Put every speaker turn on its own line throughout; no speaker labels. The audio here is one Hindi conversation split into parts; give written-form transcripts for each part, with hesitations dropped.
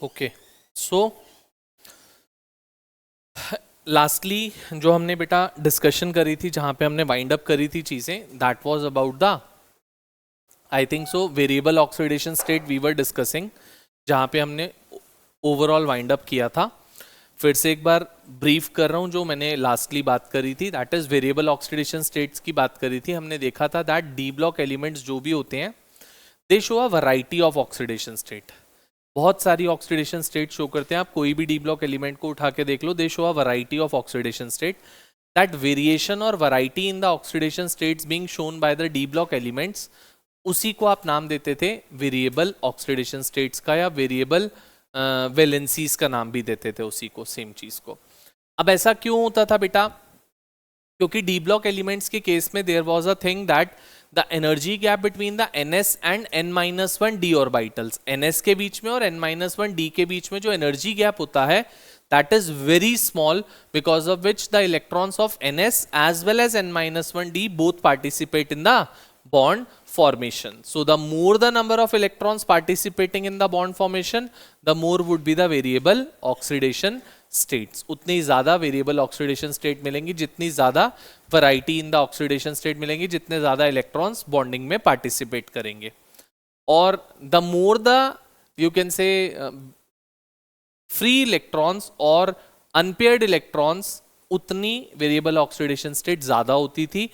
ओके, सो लास्टली जो हमने बेटा डिस्कशन करी थी, जहां पे हमने वाइंड अप करी थी चीजें, that was about the, I think so, variable oxidation state we were discussing, जहां पे हमने ओवरऑल वाइंड अप किया था। फिर से एक बार ब्रीफ कर रहा हूं जो मैंने लास्टली बात करी थी, that is variable oxidation states की बात करी थी। हमने देखा था दैट डी ब्लॉक एलिमेंट्स जो भी होते हैं, दे show a variety of oxidation state. बहुत सारी ऑक्सीडेशन स्टेट शो करते हैं। आप कोई भी डी ब्लॉक एलिमेंट को उठा के देख लो, they show a variety of oxidation state. That variation और variety in the oxidation states being shown by the d block elements, उसी को आप नाम देते थे वेरिएबल ऑक्सीडेशन स्टेट्स का, या वेरिएबल वैलेंसीज का नाम भी देते थे उसी को, सेम चीज को। अब ऐसा क्यों होता था बेटा? क्योंकि डी ब्लॉक एलिमेंट्स के केस में there was a thing that the energy gap between the ns and n-1 d orbitals, ns के बीच में और n-1 d के बीच में जो एनर्जी गैप होता है, that is very small, because of which the electrons of ns as well as n-1 d both participate in the bond formation. So the more the number of electrons participating in the bond formation, the more would be the variable oxidation states. उतनी ज्यादा वेरिएबल ऑक्सीडेशन स्टेट मिलेंगी, जितनी ज्यादा variety in the oxidation state मिलेंगी, जितने ज्यादा इलेक्ट्रॉन्स बॉन्डिंग में पार्टिसिपेट करेंगे। और the more the, you can say, free electrons और अनपेयर्ड इलेक्ट्रॉन्स, उतनी वेरिएबल ऑक्सीडेशन स्टेट ज्यादा होती थी।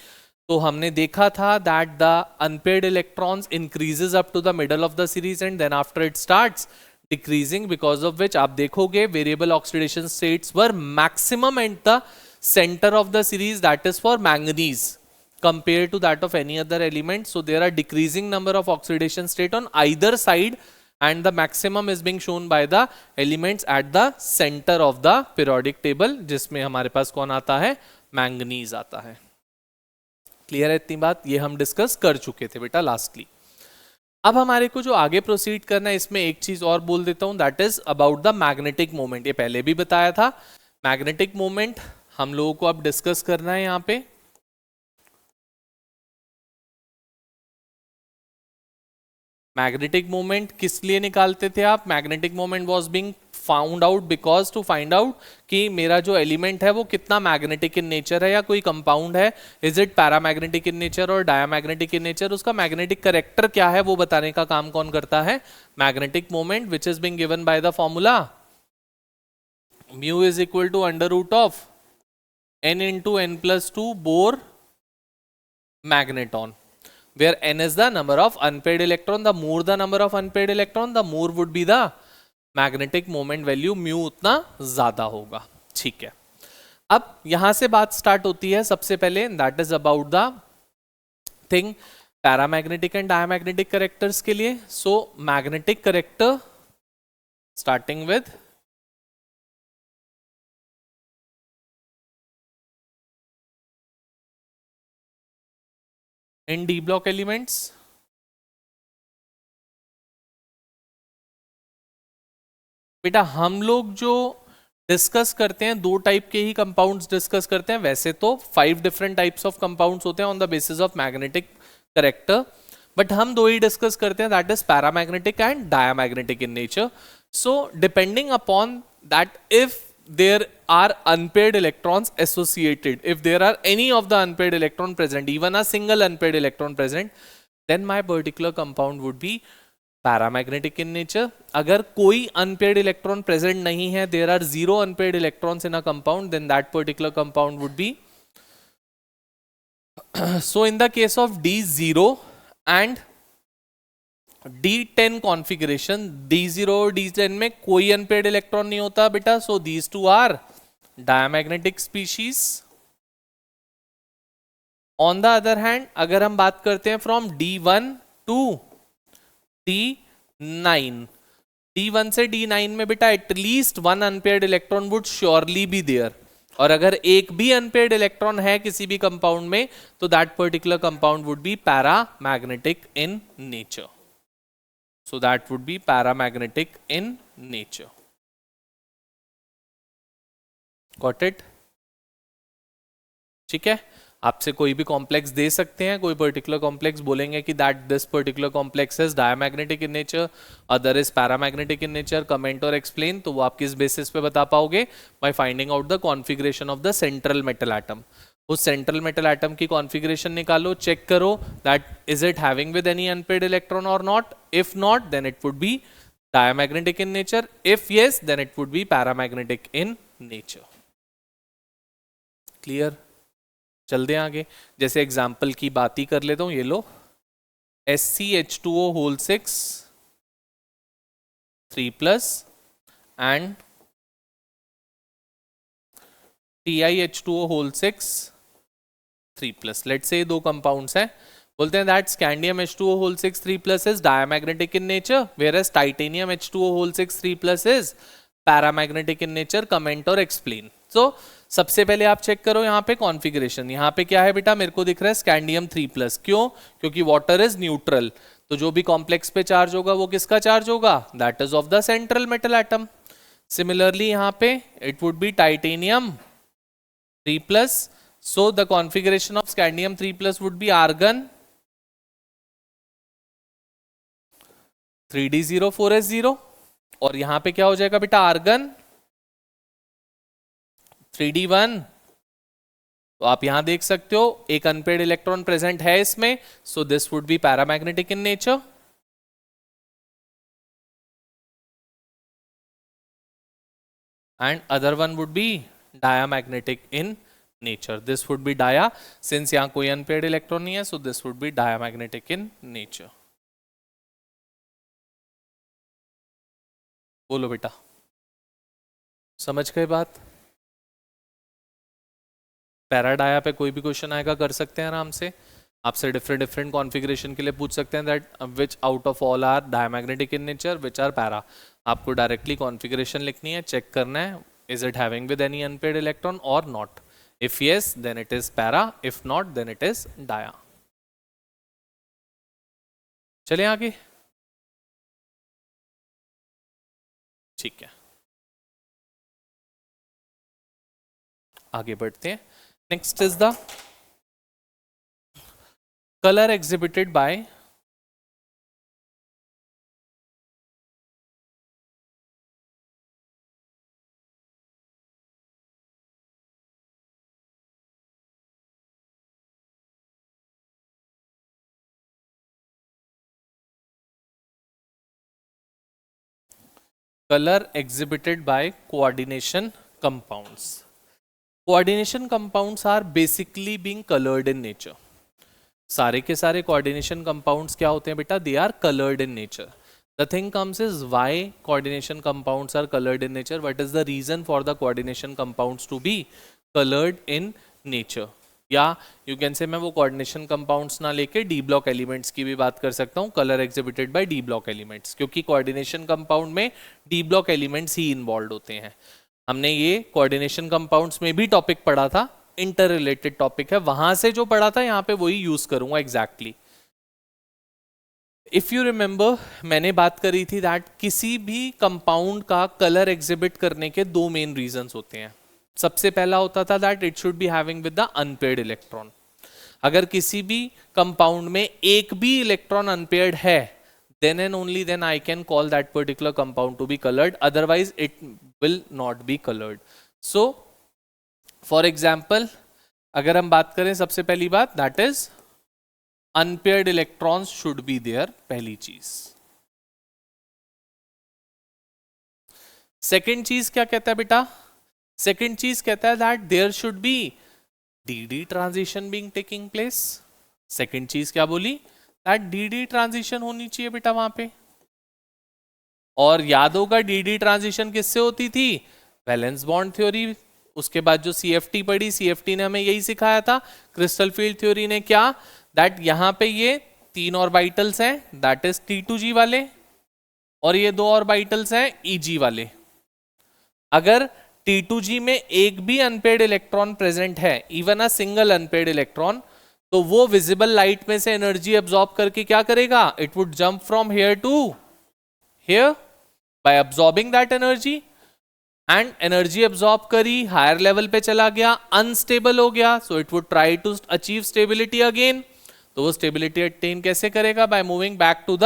तो हमने देखा था that the unpaired electrons increases up to the middle of the series and then after it starts decreasing, because of which आप देखोगे variable oxidation states were maximum at the centre of the series, that is for manganese, compared to that of any other element. So there are decreasing number of oxidation state on either side, and the maximum is being shown by the elements at the center of the periodic table, जिसमें हमारे पास कौन आता है? मैंगनीज आता है। क्लियर है इतनी बात? ये हम डिस्कस कर चुके थे बेटा लास्टली। अब हमारे को जो आगे प्रोसीड करना है, इसमें एक चीज और बोल देता हूं, that is about the magnetic moment. ये पहले भी बताया था, मैग्नेटिक मोमेंट हम लोगों को अब डिस्कस करना है यहां पे। मैग्नेटिक मोमेंट किस लिए निकालते थे आप? Magnetic moment was being found out because to find out कि मेरा जो एलिमेंट है वो कितना मैग्नेटिक इन नेचर है, या कोई कंपाउंड है, is it paramagnetic in nature और डायामैग्नेटिक इन नेचर, उसका मैग्नेटिक करेक्टर क्या है, वो बताने का काम कौन करता है? Magnetic moment, which is being given by the formula mu is equal to under root of n into n+2 Bohr magneton, where n is the number of unpaired electron. The more the number of unpaired electron, the more would be the magnetic moment value, mu उतना ज्यादा होगा। ठीक है, अब यहां से बात स्टार्ट होती है सबसे पहले, that is about the thing paramagnetic and diamagnetic characters के लिए। So magnetic character starting with in D block elements, बेटा हम लोग जो डिस्कस करते हैं दो टाइप के ही कंपाउंड्स डिस्कस करते हैं। वैसे तो 5 डिफरेंट टाइप्स ऑफ कंपाउंड्स होते हैं on the basis of magnetic character, but हम दो ही डिस्कस करते हैं, that is paramagnetic and diamagnetic in nature. So depending upon that, if there are unpaired electrons associated, if there are any of the unpaired electron present, even a single unpaired electron present, then my particular compound would be paramagnetic in nature. अगर कोई अनपेयर्ड इलेक्ट्रॉन प्रेजेंट नहीं है, there are 0 unpaired electrons in a compound, then that particular compound would be, so in the case of D0 and D10 configuration, D0 और D10 में कोई अनपेयर्ड इलेक्ट्रॉन नहीं होता बेटा, so these two are diamagnetic species. On the other hand अगर हम बात करते हैं from D1 to D9, D1 से D9 में बेटा at least 1 unpaired electron would surely be there, और अगर एक भी अनपेयर्ड इलेक्ट्रॉन है किसी भी कंपाउंड में, तो that particular compound would be paramagnetic in nature. So that would be paramagnetic in nature. Got it? ठीक है, आपसे कोई भी कॉम्प्लेक्स दे सकते हैं, कोई पर्टिकुलर कॉम्प्लेक्स बोलेंगे कि that this particular complex is diamagnetic in nature, other is paramagnetic in nature, comment और एक्सप्लेन। तो वो आप किस बेसिस पे बता पाओगे? By finding out the configuration of the central metal atom. उस सेंट्रल मेटल एटम की कॉन्फिगरेशन निकालो, चेक करो that is it having with any unpaired electron or not. If not then it would be diamagnetic in nature, if yes then it would be paramagnetic in nature. Clear? चलते हैं आगे। जैसे एग्जाम्पल की बात ही कर लेता हूं, ये लो SCH2O whole 6 3+ and TiH2O whole 6 3+। Let's say दो कंपाउंड्स हैं, बोलते हैं that scandium H2O whole 6 3+ is diamagnetic in nature, whereas titanium H2O whole 6 3+ is paramagnetic in nature. Comment और एक्सप्लेन। सो सबसे पहले आप चेक करो यहाँ पे कॉन्फ़िगरेशन। यहाँ पे क्या है बेटा? मेरे को दिख रहा है स्कैंडियम 3+। क्यों? क्योंकि वाटर इज न्यूट्रल, तो जो भी कॉम्प्लेक्स पे चार्ज होगा वो किसका चार्ज होगा? That is of the central metal atom. Similarly यहाँ पे it would B titanium 3+, so the configuration of scandium 3+ would be argon 3d0 4s0, और यहां पे क्या हो जाएगा बेटा? Argon 3d1। तो आप यहां देख सकते हो एक अनपेयर्ड इलेक्ट्रॉन प्रेजेंट है इसमें, so this would be paramagnetic in nature. And other one would be diamagnetic in nature. This would be dia, since यहां कोई अनपेयर्ड इलेक्ट्रॉन नहीं है, so this would be diamagnetic in nature. बोलो बेटा, समझ गए बात? पैराडाया पे कोई भी क्वेश्चन आएगा कर सकते हैं आराम से, आपसे डिफरेंट कॉन्फ़िगरेशन के लिए पूछ सकते हैं that which out of all are diamagnetic in nature, which are para. आपको डायरेक्टली कॉन्फ़िगरेशन लिखनी है, चेक करना है is it having with any unpaired electron or not. If yes then it is para, if not then it is dia. चलिए आगे, ठीक है आगे बढ़ते हैं। Next is the colour exhibited by color exhibited by coordination compounds. Coordination compounds are basically being colored in nature. सारे के सारे coordination compounds क्या होते हैं बेटा? They are colored in nature. The thing comes is why coordination compounds are colored in nature? What is the reason for the coordination compounds to be colored in nature? या यू कैन से मैं वो कोऑर्डिनेशन कंपाउंड्स ना लेके डी ब्लॉक एलिमेंट्स की भी बात कर सकता हूँ, colour exhibited bye D block elements, क्योंकि कोऑर्डिनेशन कंपाउंड में डी ब्लॉक एलिमेंट्स ही इन्वॉल्व होते हैं। हमने ये कोऑर्डिनेशन कंपाउंड्स में भी टॉपिक पढ़ा था, इंटर रिलेटेड टॉपिक है, वहां से जो पढ़ा था यहाँ पे वही यूज करूंगा एग्जैक्टली। इफ यू रिमेंबर मैंने बात करी थी दैट किसी भी कंपाउंड का कलर एग्जिबिट करने के दो मेन रीजंस होते हैं। सबसे पहला होता था that it should be having with the unpaired electron. अगर किसी भी कंपाउंड में एक भी इलेक्ट्रॉन अनपेयर्ड है, then and only then I can call that particular compound to be colored, otherwise it will not be colored. So for example अगर हम बात करें सबसे पहली बात that is unpaired electrons should be there, पहली चीज। सेकेंड चीज क्या कहता है बेटा? सेकेंड चीज कहता है that there should be d transition being taking place. Second चीज क्या बोली? दैट डी ट्रांजिशन होनी चाहिए बेटा वहां पे। और याद होगा डी ट्रांजिशन किससे होती थी? Valence bond theory. उसके बाद जो CFT पढ़ी, CFT ने हमें यही सिखाया था। क्रिस्टल फील्ड थ्योरी ने क्या? दैट यहां पे ये तीन ऑर्बिटल्स हैं, दैट इज T2G वाले, और ये दो ऑर्बिटल्स हैं EG वाले। अगर T2G में एक भी अनपेयर्ड इलेक्ट्रॉन प्रेजेंट है, even a single unpaired electron, तो वो विजिबल लाइट में से एनर्जी एब्जॉर्ब करके क्या करेगा? It would jump from here to here by absorbing that energy. And energy absorb करी, हायर लेवल पे चला गया, अनस्टेबल हो गया, so it would try to achieve stability again. तो वो स्टेबिलिटी अटेन कैसे करेगा? By moving back to the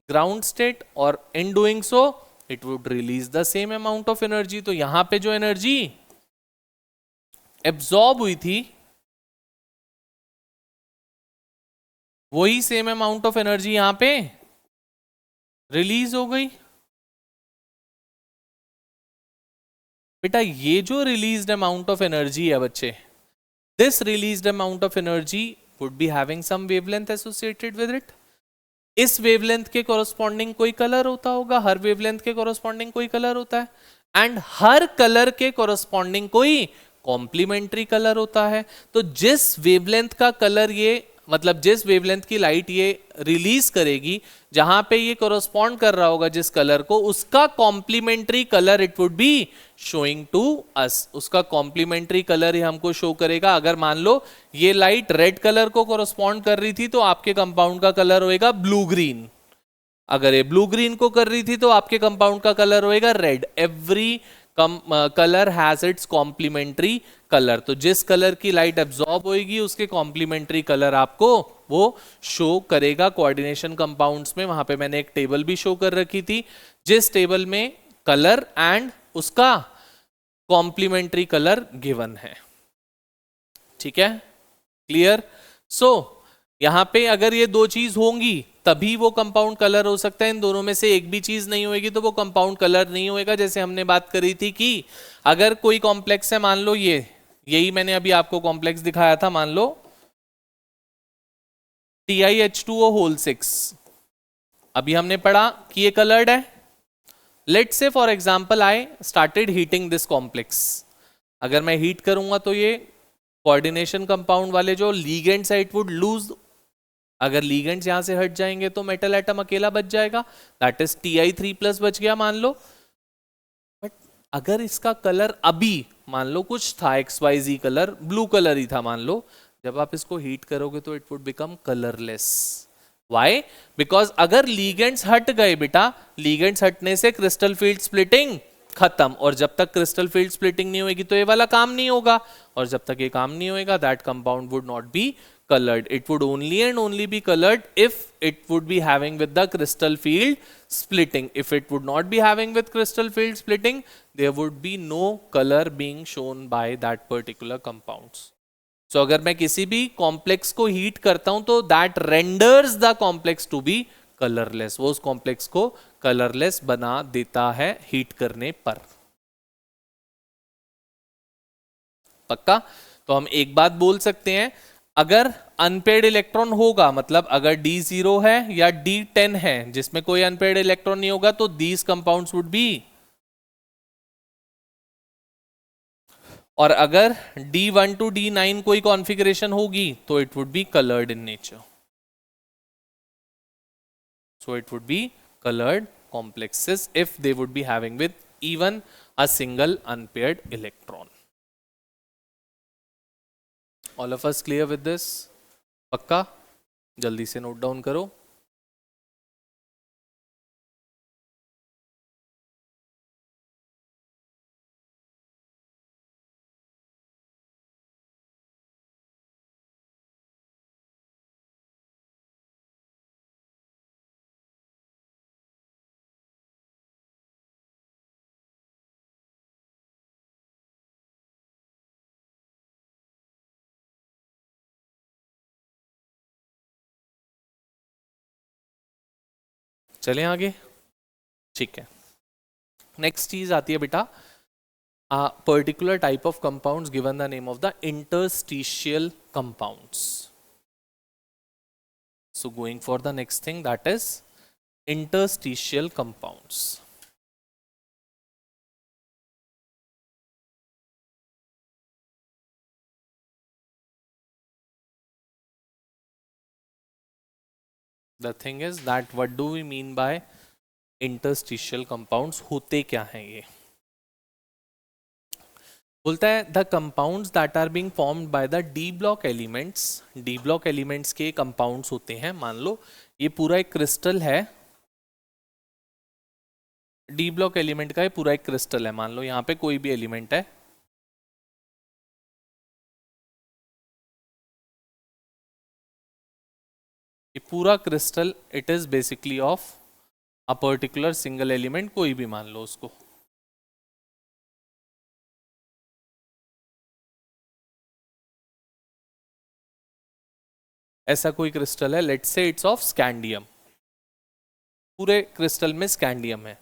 ground state, और in doing so it would release the same amount of energy. तो यहां पे जो एनर्जी एब्जॉर्ब हुई थी वही सेम अमाउंट ऑफ एनर्जी यहां पे रिलीज हो गई। बेटा ये जो रिलीज्ड अमाउंट ऑफ एनर्जी है बच्चे, this released amount of energy would be having some wavelength associated with it. इस वेवलेंथ के कोरस्पॉन्डिंग कोई कलर होता होगा, हर वेवलेंथ के कोरस्पॉन्डिंग कोई कलर होता है, एंड हर कलर के कोरस्पॉन्डिंग कोई कॉम्प्लीमेंट्री कलर होता है। तो जिस वेवलेंथ का कलर ये, मतलब जिस वेवलेंथ की लाइट ये रिलीज करेगी, जहां पे ये कोरस्पॉन्ड कर रहा होगा जिस कलर को, उसका complementary colour it would be showing to us. उसका कॉम्प्लीमेंट्री कलर ही हमको शो करेगा। अगर मान लो ये लाइट रेड कलर को कोरस्पॉन्ड कर रही थी तो आपके कंपाउंड का कलर होएगा ब्लू ग्रीन। अगर ये ब्लू ग्रीन को कर रही थी तो आपके कंपाउंड का कलर होएगा red. Every colour has its complementary colour. तो जिस कलर की लाइट एब्जॉर्ब होगी उसके कॉम्प्लीमेंट्री कलर आपको वो शो करेगा कोऑर्डिनेशन कंपाउंड्स में। वहां पे मैंने एक टेबल भी शो कर रखी थी, जिस टेबल में कलर एंड उसका कॉम्प्लीमेंट्री कलर गिवन है। ठीक है, क्लियर? सो यहां पे अगर ये दो चीज होंगी तभी वो कंपाउंड कलर हो सकता है। इन दोनों में से एक भी चीज नहीं होगी तो वो कंपाउंड कलर नहीं होएगा। जैसे हमने बात करी थी कि अगर कोई कॉम्प्लेक्स है, मान लो ये, यही मैंने अभी आपको कॉम्प्लेक्स दिखाया था, मान लो TiH2O होल 6। अभी हमने पढ़ा कि ये कलर्ड है। लेट्स से for example I started heating this complex. अगर मैं हीट करूंगा तो ये कोऑर्डिनेशन कंपाउंड वाले जो लीगेंड्स है इट वुड लूज। अगर लीगेंड्स यहां से हट जाएंगे तो मेटल एटम अकेला बच जाएगा, दैट इज Ti3+ बच गया मान लो। बट अगर इसका कलर अभी मान लो कुछ था XYZ कलर, ब्लू कलर ही था मान लो, जब आप इसको हीट करोगे तो it would become colourless. Why? Because अगर लीगेंड्स हट गए बेटा, लीगेंड्स हटने से क्रिस्टल फील्ड स्प्लिटिंग खत्म, और जब तक क्रिस्टल फील्ड स्प्लिटिंग नहीं होगी तो ये वाला काम नहीं होगा, और जब तक ये काम नहीं होगा that compound would not be colored. It would only and only be colored if it would be having with the crystal field splitting. If it would not be having with crystal field splitting, there would be no color being shown by that particular compounds. So अगर मैं किसी भी कॉम्प्लेक्स को हीट करता हूं तो that renders the complex to be colorless. वो उस कॉम्प्लेक्स को कलरलेस बना देता है हीट करने पर। पक्का? तो हम एक बात बोल सकते हैं, अगर अनपेयर्ड इलेक्ट्रॉन होगा, मतलब अगर D0 है या D10 है जिसमें कोई अनपेयर्ड इलेक्ट्रॉन नहीं होगा, तो दीज कंपाउंड्स वुड बी, और अगर D1 to D9 कोई कॉन्फ़िगरेशन होगी तो it would be coloured in nature. So it would B colored complexes if they would be having with even a single unpaired electron. All of us clear with this? पक्का? जल्दी से नोट डाउन करो। चलें आगे। ठीक है, नेक्स्ट चीज आती है बेटा, a particular type of compounds given the name of the interstitial compounds. So going for the next thing, that is interstitial compounds. The thing is that what do we mean by interstitial compounds? होते क्या हैं ये? बोलता है the compounds that are being formed by the d block elements. D block elements के कंपाउंड्स होते हैं, मान लो ये पूरा एक क्रिस्टल है, डी ब्लॉक एलिमेंट का ये पूरा एक क्रिस्टल है, मान लो यहाँ पे कोई भी एलिमेंट है, ये पूरा crystal it is basically of a particular single element, कोई भी मान लो उसको। ऐसा कोई क्रिस्टल है, let's say it's of scandium, पूरे क्रिस्टल में स्कैंडियम है,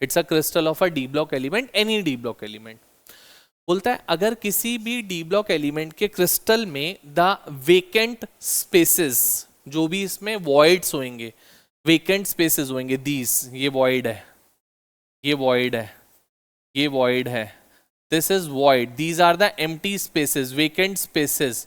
it's a crystal of a d block element, any d block element. बोलता है अगर किसी भी डी ब्लॉक एलिमेंट के क्रिस्टल में द वेकेंट स्पेसेस, जो भी इसमें वॉइड्स होंगे, वेकेंट स्पेसेस होंगे, दीज, ये वॉइड है, ये वॉइड है, ये वॉइड है, this is void, these are the empty spaces, vacant spaces.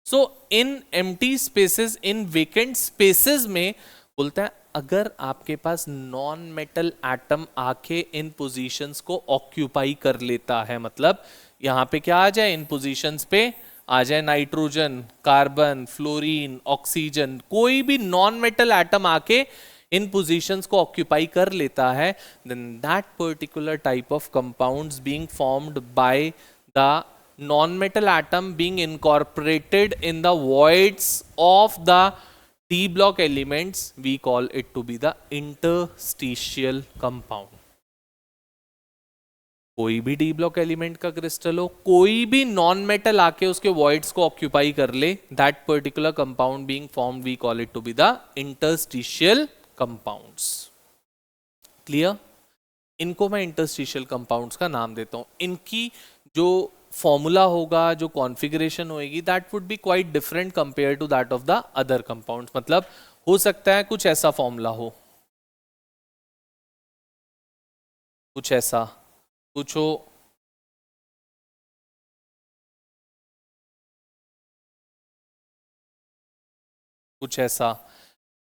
So in empty spaces, in vacant spaces में बोलता है अगर आपके पास नॉन मेटल एटम आके इन पोजीशंस को ऑक्यूपाई कर लेता है, मतलब यहाँ पे क्या आ जाए, इन पोजीशंस पे आ जाए नाइट्रोजन, कार्बन, फ्लोरीन, ऑक्सीजन, कोई भी नॉन मेटल एटम आके इन पोजीशंस को ऑक्यूपाई कर लेता है, then that particular type of compounds being formed by the non-metal atom being incorporated in the voids of the D block elements, we call it to be the interstitial compound. कोई भी डी ब्लॉक एलिमेंट का क्रिस्टल हो, कोई भी नॉन मेटल आके उसके वॉइड्स को ऑक्यूपाई कर ले, that particular compound being formed we call it to be the interstitial compounds. Clear? इनको मैं इंटरस्टिशियल कंपाउंड्स का नाम देता हूं। इनकी जो फॉर्मूला होगा, जो कॉन्फ़िगरेशन होएगी, that would be quite different compare to that of the other compounds. मतलब हो सकता है कुछ ऐसा फॉर्मूला हो, कुछ ऐसा, कुछ हो, कुछ ऐसा,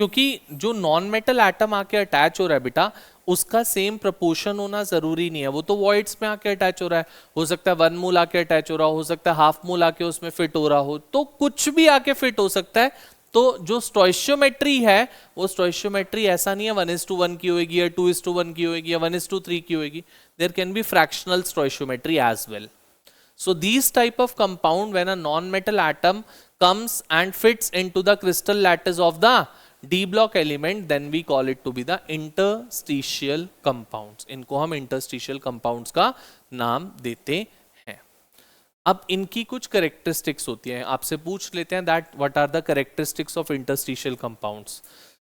क्योंकि जो नॉन मेटल एटम आके अटैच हो रहा है बेटा, उसका सेम प्रपोर्शन होना जरूरी नहीं है, वो तो वॉइड्स में आके अटैच हो रहा है, हो सकता है 1 मोल आके अटैच हो रहा हो सकता है हाफ मोल आके उसमें फिट हो रहा हो, तो कुछ भी आके फिट हो सकता है। तो जो स्टोइशियोमेट्री है, वो स्टोइशियोमेट्री ऐसा नहीं है 1:1 की होगी या 2:1 की होगी या 1:3 की होगी, there can be fractional stoichiometry as well. So these type of compound, when a non-metal atom comes and fits into the crystal lattice of the D block element, then we call it to be the interstitial compounds. इनको हम interstitial compounds का नाम देते हैं। अब इनकी कुछ characteristics होती हैं, आपसे पूछ लेते हैं that what are the characteristics of interstitial compounds।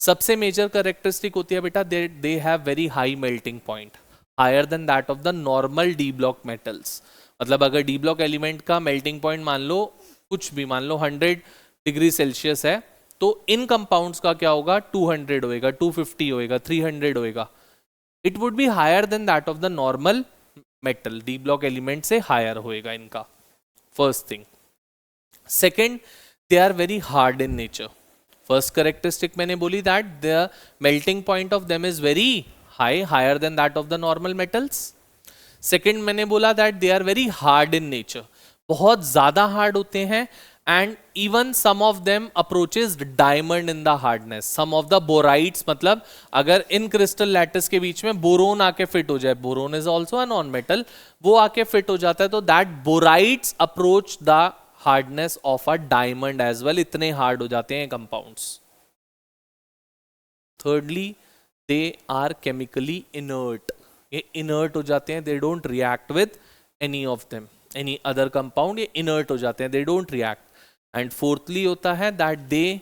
सबसे major characteristic होती है बेटा, they have very high melting point, higher than that of the normal D block metals। मतलब अगर डी ब्लॉक एलिमेंट का मेल्टिंग पॉइंट मान लो, कुछ भी मान लो 100 डिग्री सेल्सियस है, तो इन कंपाउंड्स का क्या होगा, 200 होएगा, 250 होएगा, 300 होएगा। It would be higher than that of the normal metal, d block element से हायर होएगा इनका, first thing. Second, they are very hard in nature. First characteristic मैंने बोली that the melting point of them is very high, higher than that of the normal metals. Second मैंने बोला that they are very hard in nature, बहुत ज्यादा हार्ड होते हैं, and even some of them approaches diamond in the hardness. Some of the borides, मतलब अगर इन क्रिस्टल लैटिस के बीच में बोरोन आके फिट हो जाए, boron is also a non metal, वो आके फिट हो जाता है, तो that borides approach the hardness of a diamond as well, इतने हार्ड हो जाते हैं compounds. Thirdly, they are chemically inert, ये इनर्ट हो जाते हैं, they don't react with any of them, any other compound, ये इनर्ट हो जाते हैं, they don't react. And fourthly होता है that they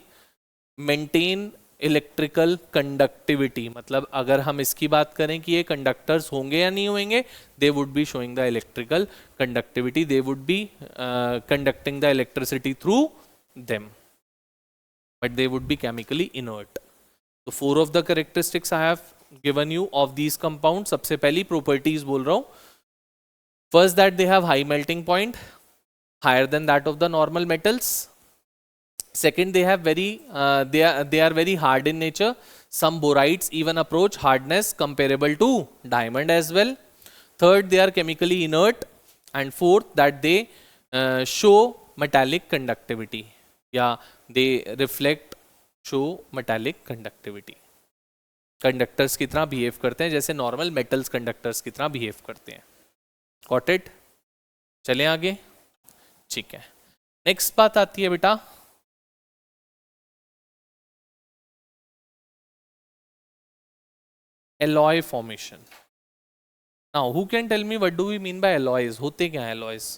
maintain electrical conductivity, मतलब अगर हम इसकी बात करें कि ये कंडक्टर्स होंगे या नहीं होंगे, they would be showing the electrical conductivity, they would be conducting the electricity through them, but they would be chemically inert. तो 4 of the characteristics I have given you of these compounds। सबसे पहली properties बोल रहा हूँ, first that they have high melting point, higher than that of the normal metals। second, they have very they are very hard in nature, some borides even approach hardness comparable to diamond as well। third, they are chemically inert, and fourth, that they show metallic conductivity, yeah, they reflect, show metallic conductivity। Conductors की तरह बिहेव करते हैं, जैसे नॉर्मल मेटल्स कंडक्टर्स की तरह बिहेव करते हैं। Got it? चलें आगे। ठीक है, नेक्स्ट बात आती है बेटा alloy formation. Now who can tell me what do we mean by alloys? होते क्या है alloys?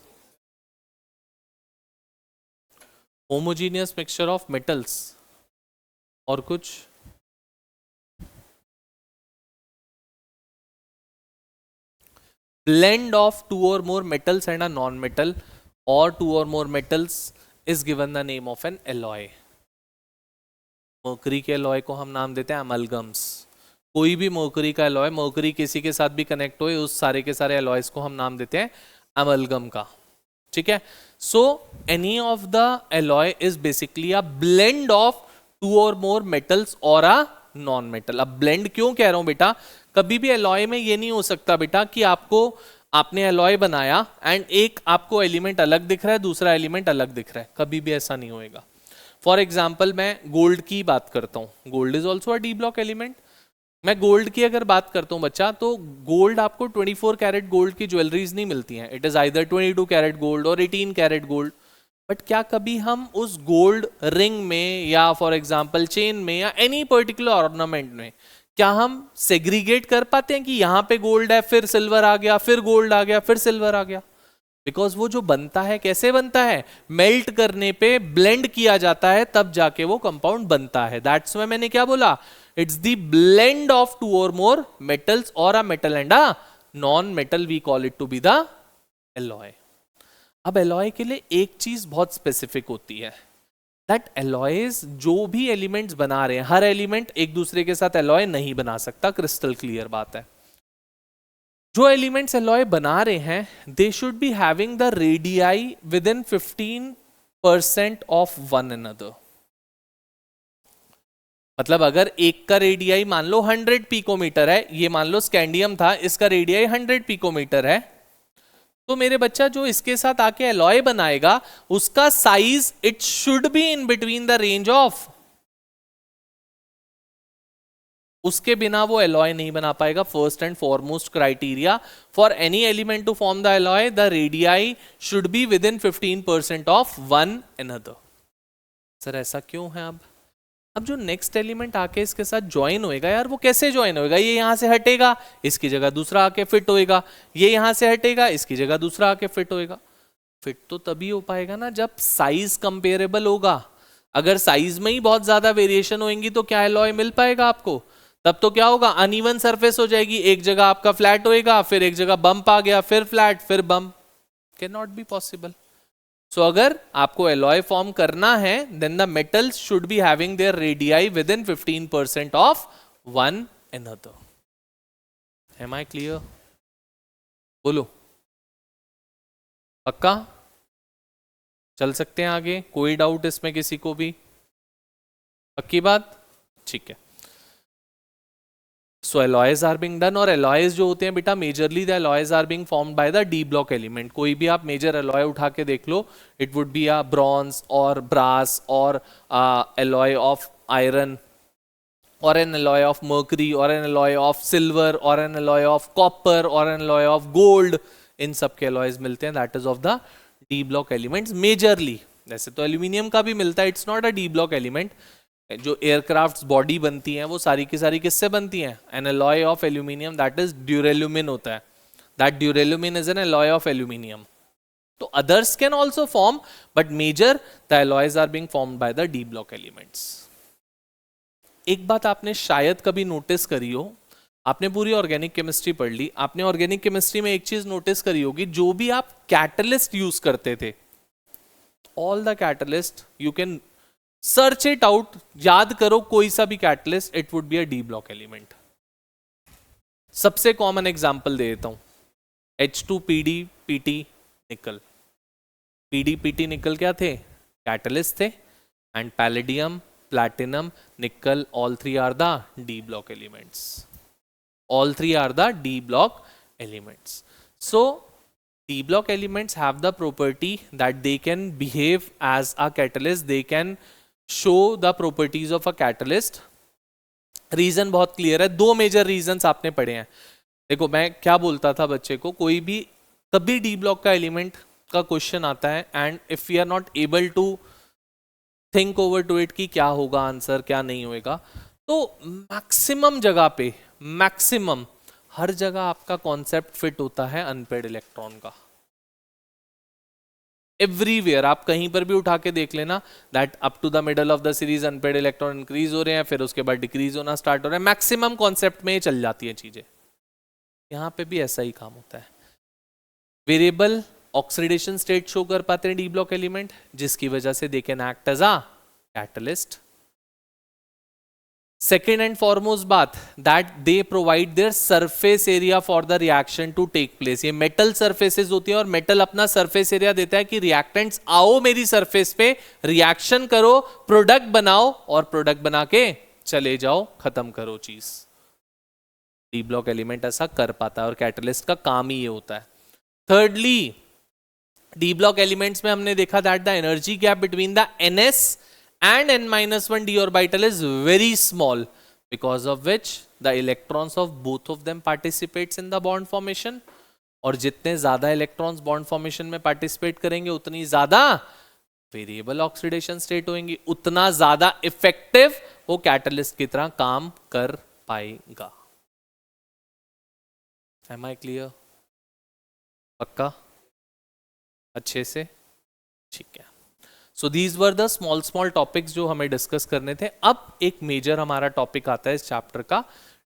Homogeneous mixture of metals. और कुछ? blend of two or more metals and a non-metal or two or more metals is given the name of an alloy. Mercury के alloy को हम नाम देते हैं amalgams. कोई भी मर्करी का alloy, मर्करी किसी के साथ भी कनेक्ट हो, उस सारे के सारे alloys को हम नाम देते हैं amalgam का। ठीक है, so any of the alloy is basically a blend of two or more metals or a non metal. अब ब्लेंड क्यों कह रहा हूं बेटा, कभी भी एलॉय में ये नहीं हो सकता बेटा कि आपने एलॉय बनाया एंड एक आपको एलिमेंट अलग दिख रहा है, दूसरा एलिमेंट अलग दिख रहा है, कभी भी ऐसा नहीं होएगा। फॉर एग्जाम्पल मैं गोल्ड की बात करता हूं, gold is also a d block element. मैं गोल्ड की अगर बात करता हूं बच्चा, तो गोल्ड आपको 24 कैरेट गोल्ड की ज्वेलरीज नहीं मिलती हैं, it is either 22 carat gold or 18 carat gold. But क्या कभी हम उस गोल्ड रिंग में या फॉर एग्जांपल चेन में या एनी पर्टिकुलर ऑर्नामेंट में क्या हम सेग्रीगेट कर पाते हैं कि यहां पे गोल्ड है, फिर सिल्वर आ गया, फिर गोल्ड आ गया, फिर सिल्वर आ गया? बिकॉज वो जो बनता है कैसे बनता है, मेल्ट करने पे ब्लेंड किया जाता है, तब जाके वो कंपाउंड बनता है। दैट्स व्हाई मैंने क्या बोला, it's the blend of two or more metals or a metal and a non metal, we call it to be the alloy. अब एलॉय के लिए एक चीज बहुत स्पेसिफिक होती है, दैट एलॉयज जो भी एलिमेंट्स बना रहे हैं, हर एलिमेंट एक दूसरे के साथ एलॉय नहीं बना सकता, क्रिस्टल क्लियर बात है। जो एलिमेंट्स एलॉय बना रहे हैं they should be having the radii within 15% of one another. मतलब अगर एक का रेडियाई मान लो 100 पिकोमीटर है, ये मान लो स्कैंडियम था, इसका रेडियाई 100 पिकोमीटर है, तो मेरे बच्चा जो इसके साथ आके एलॉय बनाएगा उसका size it should be in between the range of, उसके बिना वो एलॉय नहीं बना पाएगा। First and foremost criteria for any element to form the alloy, the radii should be within 15% of one another. Sir ऐसा क्यों है? अब जो नेक्स्ट एलिमेंट आके इसके साथ ज्वाइन होएगा, यार वो कैसे ज्वाइन होएगा, ये यहां से हटेगा, इसकी जगह दूसरा आके फिट होएगा, ये यहां से हटेगा, इसकी जगह दूसरा आके फिट होएगा। फिट तो तभी हो पाएगा ना जब साइज कंपेरेबल होगा। अगर साइज में ही बहुत ज्यादा वेरिएशन होंगी तो क्या एलॉय मिल पाएगा आपको? तब तो क्या होगा, अनइवन सरफेस हो जाएगी, एक जगह आपका फ्लैट होएगा, फिर एक जगह बम्प आ गया, फिर फ्लैट, फिर bump. Can not be possible. So अगर आपको एलॉय फॉर्म करना है then the metals should be having their radii within 15% of one another. Am I clear? बोलो, पक्का? चल सकते हैं आगे? कोई डाउट इसमें किसी को भी? पक्की बात? ठीक है। So alloys are being done, और एलॉयज जो होते हैं बेटा majorly the alloys are being formed by the d block element. कोई भी आप मेजर एलॉय उठा के देख लो, it would be a bronze और ब्रास और एलॉय ऑफ आयरन और एन एलॉय ऑफ मर्करी और एन एलॉय ऑफ सिल्वर और एन एलॉय ऑफ कॉपर और एन एलॉय ऑफ गोल्ड। इन सब के एलॉयज मिलते हैं, that is of the d block elements majorly. वैसे तो एल्यूमिनियम का भी मिलता है, it's not a d block element. जो एयरक्राफ्ट बॉडी बनती हैं वो सारी की सारी किससे बनती हैं? An alloy of aluminium, that is duralumin होता है, that duralumin is an alloy of aluminium. तो others can also form, but major the alloys are being formed by the d block elements. एक बात आपने शायद कभी नोटिस करी हो, आपने पूरी ऑर्गेनिक केमिस्ट्री पढ़ ली, आपने ऑर्गेनिक केमिस्ट्री में एक चीज नोटिस करी होगी, जो भी आप कैटलिस्ट यूज करते थे, all the catalyst you can search it out, याद करो कोई सा भी catalyst, it would be a d block element. सबसे कॉमन एग्जांपल दे देता हूं, H2PD PT निकल। PD PT निकल क्या थे? कैटलिस्ट थे। And palladium, platinum, nickel, all three are the d block elements. All three are the D block elements. So D block elements have the property that they can behave as a catalyst, they can show the properties of a catalyst, reason बहुत क्लियर है, दो मेजर रीजंस आपने पढ़े हैं। देखो मैं क्या बोलता था बच्चे को, कोई भी कभी डी ब्लॉक का एलिमेंट का क्वेश्चन आता है and if we are not able to think over to it कि क्या होगा आंसर क्या नहीं होएगा, तो मैक्सिमम जगह पे, मैक्सिमम हर जगह आपका कॉन्सेप्ट फिट होता है अनपेड इलेक्ट्रॉन का। एवरीवेयर आप कहीं पर भी उठा के देख लेना, that up to the middle of the series unpaired electron increase हो रहे हैं, फिर उसके बाद डिक्रीज होना स्टार्ट हो रहा है, मैक्सिमम कॉन्सेप्ट में चल जाती है चीजें। यहां पे भी ऐसा ही काम होता है। वेरिएबल ऑक्सीडेशन स्टेट शो कर पाते हैं डी ब्लॉक एलिमेंट, जिसकी वजह से they can act as a catalyst. Second and foremost बात, that they provide their surface area for the reaction to take place. ये मेटल सरफेसेस होती है और मेटल अपना सरफेस एरिया देता है कि रिएक्टेंट्स आओ मेरी सरफेस पे, रिएक्शन करो, प्रोडक्ट बनाओ और प्रोडक्ट बना के चले जाओ, खत्म करो चीज। डी ब्लॉक एलिमेंट ऐसा कर पाता है और कैटलिस्ट का काम ही ये होता है। थर्डली, डी ब्लॉक एलिमेंट्स में हमने देखा that the energy gap between the ns and n-1 d orbital is very small, because of which the electrons of both of them participates in the bond formation, और जितने ज्यादा इलेक्ट्रॉन्स बॉन्ड फॉर्मेशन में पार्टिसिपेट करेंगे उतनी ज्यादा वेरिएबल ऑक्सीडेशन स्टेट होंगी, उतना ज्यादा इफेक्टिव वो कैटलिस्ट की तरह काम कर पाएगा। Am I clear? पक्का? अच्छे से? ठीक है। So these were the small small topics जो हमें डिस्कस करने थे। अब एक मेजर हमारा टॉपिक आता है इस चैप्टर का,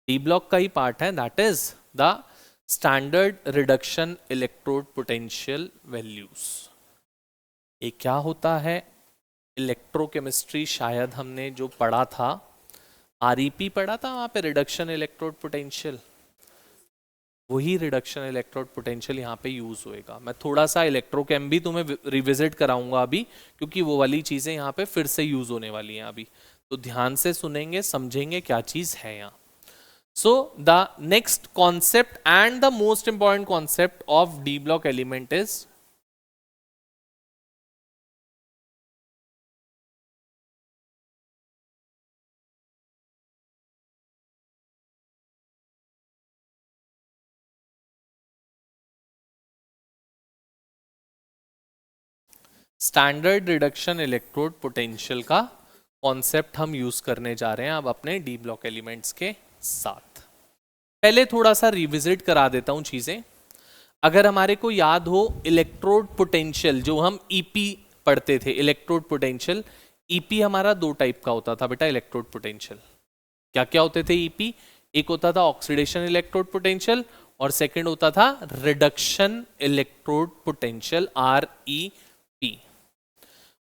डी ब्लॉक का ही पार्ट है, that is the standard reduction electrode potential values. ये क्या होता है? इलेक्ट्रोकेमिस्ट्री शायद हमने जो पढ़ा था, आरईपी पढ़ा था, वहां पे रिडक्शन इलेक्ट्रोड पोटेंशियल, वही रिडक्शन इलेक्ट्रोड पोटेंशियल यहाँ पे यूज होएगा। मैं थोड़ा सा इलेक्ट्रोकेम भी तुम्हें रिविजिट कराऊंगा अभी, क्योंकि वो वाली चीजें यहाँ पे फिर से यूज होने वाली हैं अभी, तो ध्यान से सुनेंगे, समझेंगे क्या चीज है यहाँ। So the next concept and the most important concept of D block element is standard reduction electrode potential का कॉन्सेप्ट हम यूज करने जा रहे हैं अब अपने डी ब्लॉक एलिमेंट्स के साथ। पहले थोड़ा सा रिविजिट करा देता हूं चीजें। अगर हमारे को याद हो इलेक्ट्रोड पोटेंशियल, जो हम ईपी पढ़ते थे, इलेक्ट्रोड पोटेंशियल, ईपी हमारा दो टाइप का होता था बेटा इलेक्ट्रोड पोटेंशियल। क्या क्या होते थे ईपी? एक होता था ऑक्सीडेशन इलेक्ट्रोड पोटेंशियल और सेकंड होता था रिडक्शन इलेक्ट्रोड पोटेंशियल, REP।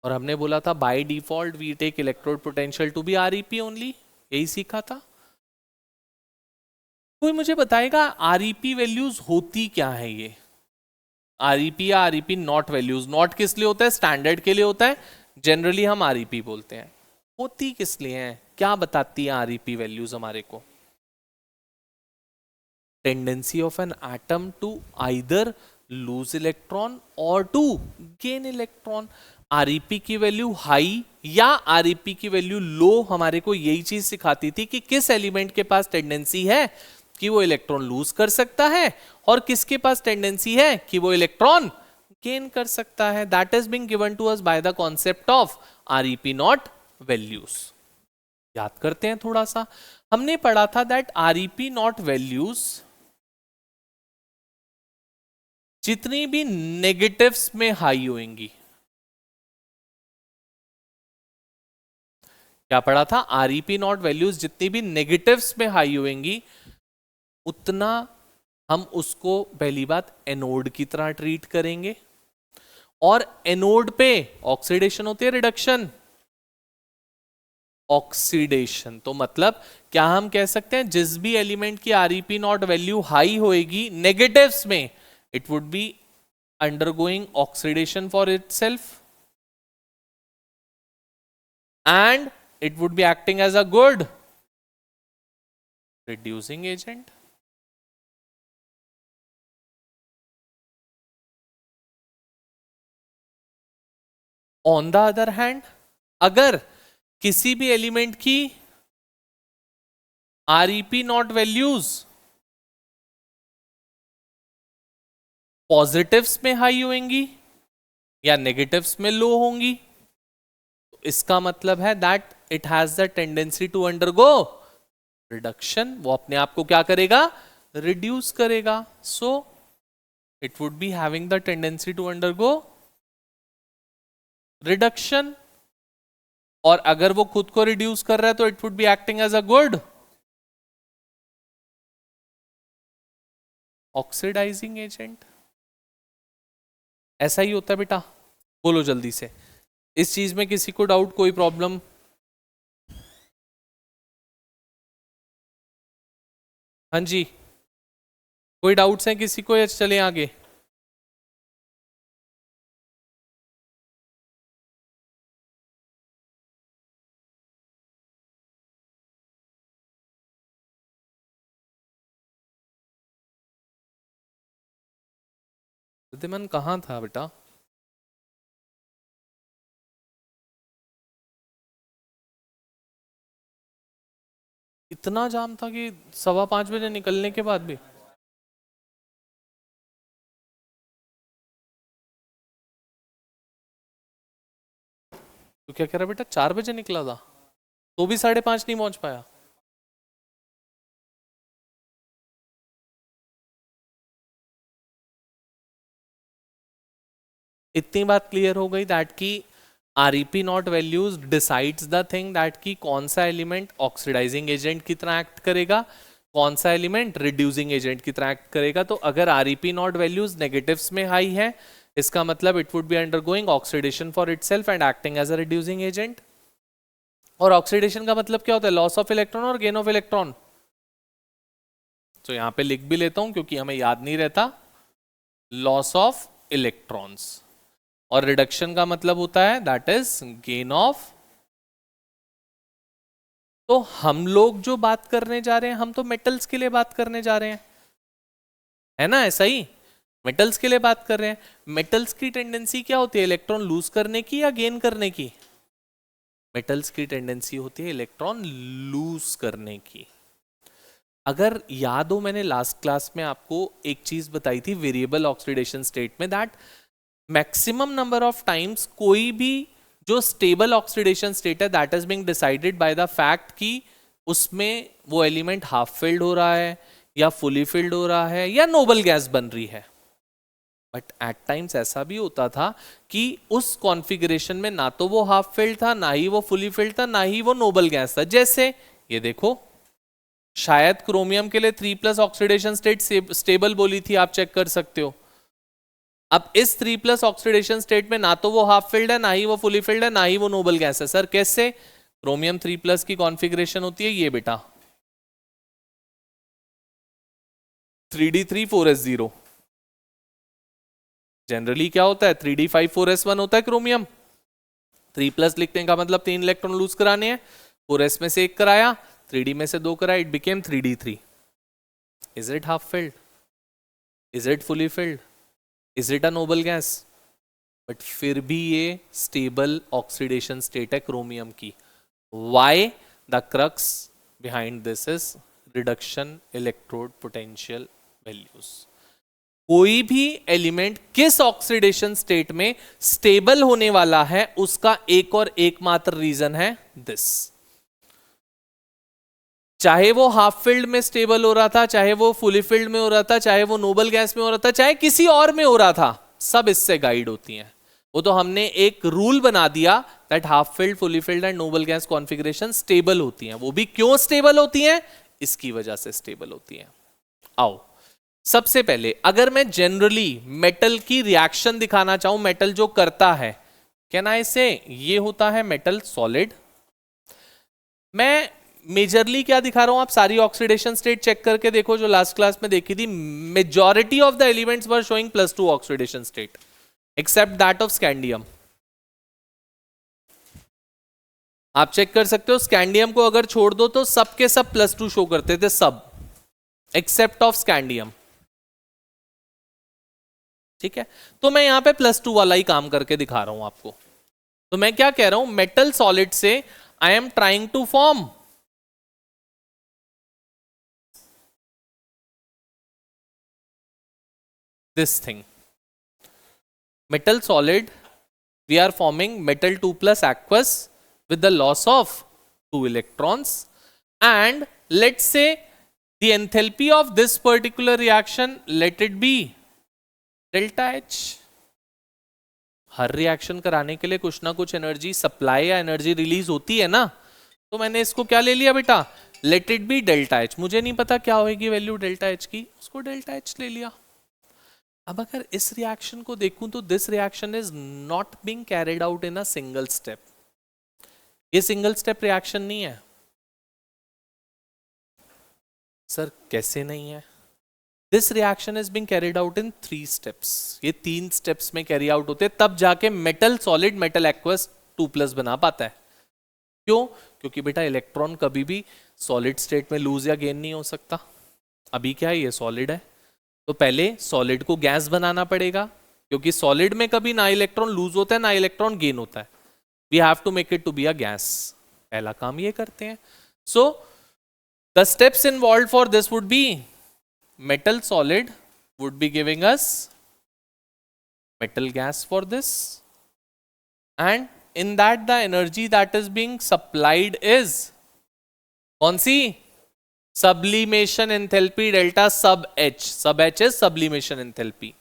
और हमने बोला था by default we take electrode potential to be REP only, यही सीखा था। कोई मुझे बताएगा REP वैल्यूज होती क्या है? ये REP या REP नॉट वैल्यूज, नॉट किस लिए होता है? स्टैंडर्ड के लिए होता है, जनरली हम REP बोलते हैं। होती किस लिए है? क्या बताती है REP वैल्यूज हमारे को? Tendency of an atom to either lose electron or to gain electron. REP की वैल्यू हाई या REP की वैल्यू लो हमारे को यही चीज सिखाती थी कि किस एलिमेंट के पास टेंडेंसी है कि वो इलेक्ट्रॉन लूज कर सकता है और किसके पास टेंडेंसी है कि वो इलेक्ट्रॉन गेन कर सकता है। That is being given to us by the concept of REP naught values. याद करते हैं थोड़ा सा, हमने पढ़ा था दैट REP नॉट वैल्यूज जितनी भी नेगेटिव्स में हाई होंगी, क्या पढ़ा था? REP नॉट वैल्यूज जितनी भी नेगेटिव्स में हाई होंगी उतना हम उसको पहली बात एनोड की तरह ट्रीट करेंगे, और एनोड पे ऑक्सीडेशन होती है, रिडक्शन ऑक्सीडेशन। तो मतलब क्या हम कह सकते हैं जिस भी एलिमेंट की REP नॉट वैल्यू हाई होएगी नेगेटिव्स में, it would be undergoing oxidation for itself and it would be acting as a good reducing agent. On the other hand, अगर किसी भी एलिमेंट की REP नॉट वैल्यूज पॉजिटिव्स में हाई होंगी या नेगेटिव्स में लो होंगी, तो इसका मतलब है that it has the tendency to undergo reduction, वो अपने आप को क्या करेगा, रिड्यूस करेगा. So it would be having the tendency to undergo reduction. और अगर वो खुद को रिड्यूस कर रहा है तो it would be acting as a good oxidising agent. ऐसा ही होता है बेटा. बोलो जल्दी से, इस चीज में किसी को डाउट, कोई प्रॉब्लम? हाँ जी, कोई डाउट्स हैं किसी को या चले आगे? रिद्धिमान कहाँ था बेटा? इतना जाम था कि 5:15 बजे निकलने के बाद भी. तो क्या कह रहा बेटा, 4 बजे निकला था तो भी 5:30 नहीं पहुंच पाया? इतनी बात क्लियर हो गई दैट की REP naught values decides the thing that की कौन सा एलिमेंट ऑक्सीडाइजिंग एजेंट की तरह एक्ट करेगा, कौन सा एलिमेंट रिड्यूसिंग एजेंट की तरह एक्ट करेगा. तो अगर आरईपी नॉट वैल्यूज नेगेटिव्स में हाई है, इसका मतलब it would be undergoing oxidation for itself and acting as a reducing agent. और ऑक्सीडेशन का मतलब क्या होता है, लॉस ऑफ इलेक्ट्रॉन और गेन ऑफ इलेक्ट्रॉन. तो यहां पे लिख भी लेता हूं क्योंकि हमें याद नहीं रहता. Loss of electrons. और रिडक्शन का मतलब होता है दैट इज गेन ऑफ. तो हम लोग जो बात करने जा रहे हैं, हम तो मेटल्स के लिए बात करने जा रहे हैं, है ना? ऐसा ही मेटल्स के लिए बात कर रहे हैं. मेटल्स की टेंडेंसी क्या होती है, इलेक्ट्रॉन लूज करने की या गेन करने की? मेटल्स की टेंडेंसी होती है इलेक्ट्रॉन लूज करने की. अगर याद हो, मैंने लास्ट क्लास में आपको एक चीज बताई थी वेरिएबल ऑक्सीडेशन स्टेट में, that maximum number of times कोई भी जो स्टेबल ऑक्सीडेशन स्टेट है that is being decided by the fact कि उसमें वो एलिमेंट हाफ फिल्ड हो रहा है या फुली फिल्ड हो रहा है या नोबल गैस बन रही है. बट एट टाइम्स ऐसा भी होता था कि उस कॉन्फ़िगरेशन में ना तो वो हाफ फिल्ड था, ना ही वो फुली फिल्ड था, ना ही वो नोबल गैस था. जैसे ये देखो, शायद क्रोमियम के लिए 3+ ऑक्सीडेशन स्टेट स्टेबल बोली थी, आप चेक कर सकते हो. अब इस 3+ ऑक्सीडेशन स्टेट में ना तो वो हाफ फिल्ड है, ना ही वो फुली फिल्ड है, ना ही वो नोबल गैस है. सर कैसे? क्रोमियम 3+ की कॉन्फ़िगरेशन होती है ये बेटा, 3d3 4s0. जनरली क्या होता है, 3d5 4s1 होता है क्रोमियम. 3+ लिखने का मतलब 3 इलेक्ट्रॉन लूज कराने हैं. 4s में से 1 कराया, 3d में से 2 कराया, it became 3d3. Is it half filled? Is it fully filled? Is it a noble gas? But फिर भी ये स्टेबल ऑक्सीडेशन स्टेट है क्रोमियम की. Why? The crux behind this is reduction electrode potential values. कोई भी एलिमेंट किस ऑक्सीडेशन स्टेट में स्टेबल होने वाला है, उसका एक और एकमात्र रीजन है दिस. चाहे वो हाफ फिल्ड में स्टेबल हो रहा था, चाहे वो फुली फिल्ड में हो रहा था, चाहे वो नोबल गैस में हो रहा था, चाहे किसी और में हो रहा था, सब इससे गाइड होती हैं. वो तो हमने एक रूल बना दिया that half filled, fully filled and Nobel gas configuration stable होती हैं. वो भी क्यों स्टेबल होती हैं? इसकी वजह से स्टेबल होती हैं. आओ, सबसे पहले अगर मैं जनरली मेटल की रिएक्शन दिखाना चाहूं, मेटल जो करता है, कैन आई से ये होता है मेटल सॉलिड. मैं मेजरली क्या दिखा रहा हूं, आप सारी ऑक्सीडेशन स्टेट चेक करके देखो जो लास्ट क्लास में देखी थी. Majority of the elements were showing +2 oxidation state except that of scandium. आप चेक कर सकते हो, स्कैंडियम को अगर छोड़ दो तो सब के सब +2 शो करते थे, सब एक्सेप्ट ऑफ स्कैंडियम. ठीक है, तो मैं यहां पे +2 वाला ही काम करके दिखा रहा हूं आपको. तो मैं क्या कह रहा हूं, मेटल सॉलिड से I am trying to form this thing. Metal solid, we are forming metal 2 plus aqueous with the loss of 2 electrons, and let's say the enthalpy of this particular reaction, let it be delta H. Her reaction कराने के लिए कुछ ना कुछ एनर्जी सप्लाई या एनर्जी रिलीज होती है ना, तो मैंने इसको क्या ले लिया बेटा, let it be delta H. मुझे नहीं पता क्या होगी वैल्यू डेल्टा एच की, उसको डेल्टा एच ले लिया. अब अगर इस रिएक्शन को देखूं तो this reaction is not being carried out in a single step. ये सिंगल स्टेप रिएक्शन नहीं है. सर कैसे नहीं है? This reaction is being carried out in 3 steps. ये 3 स्टेप्स में कैरी आउट होते, तब जाके मेटल सॉलिड मेटल एक्वस 2+ बना पाता है. क्यों? क्योंकि बेटा इलेक्ट्रॉन कभी भी सॉलिड स्टेट में लूज या गेन नहीं हो सकता. अभी क्या है, ये सॉलिड है, तो पहले सॉलिड को गैस बनाना पड़ेगा, क्योंकि सॉलिड में कभी ना इलेक्ट्रॉन लूज होता है ना इलेक्ट्रॉन गेन होता है. We have to make it to be a gas. पहला काम ये करते हैं. So the steps involve for this would be metal solid would be giving us metal gas for this, and in that the energy that is being supplied is कौन सी? sublimation enthalpy delta sub H. Sub H is sublimation enthalpy.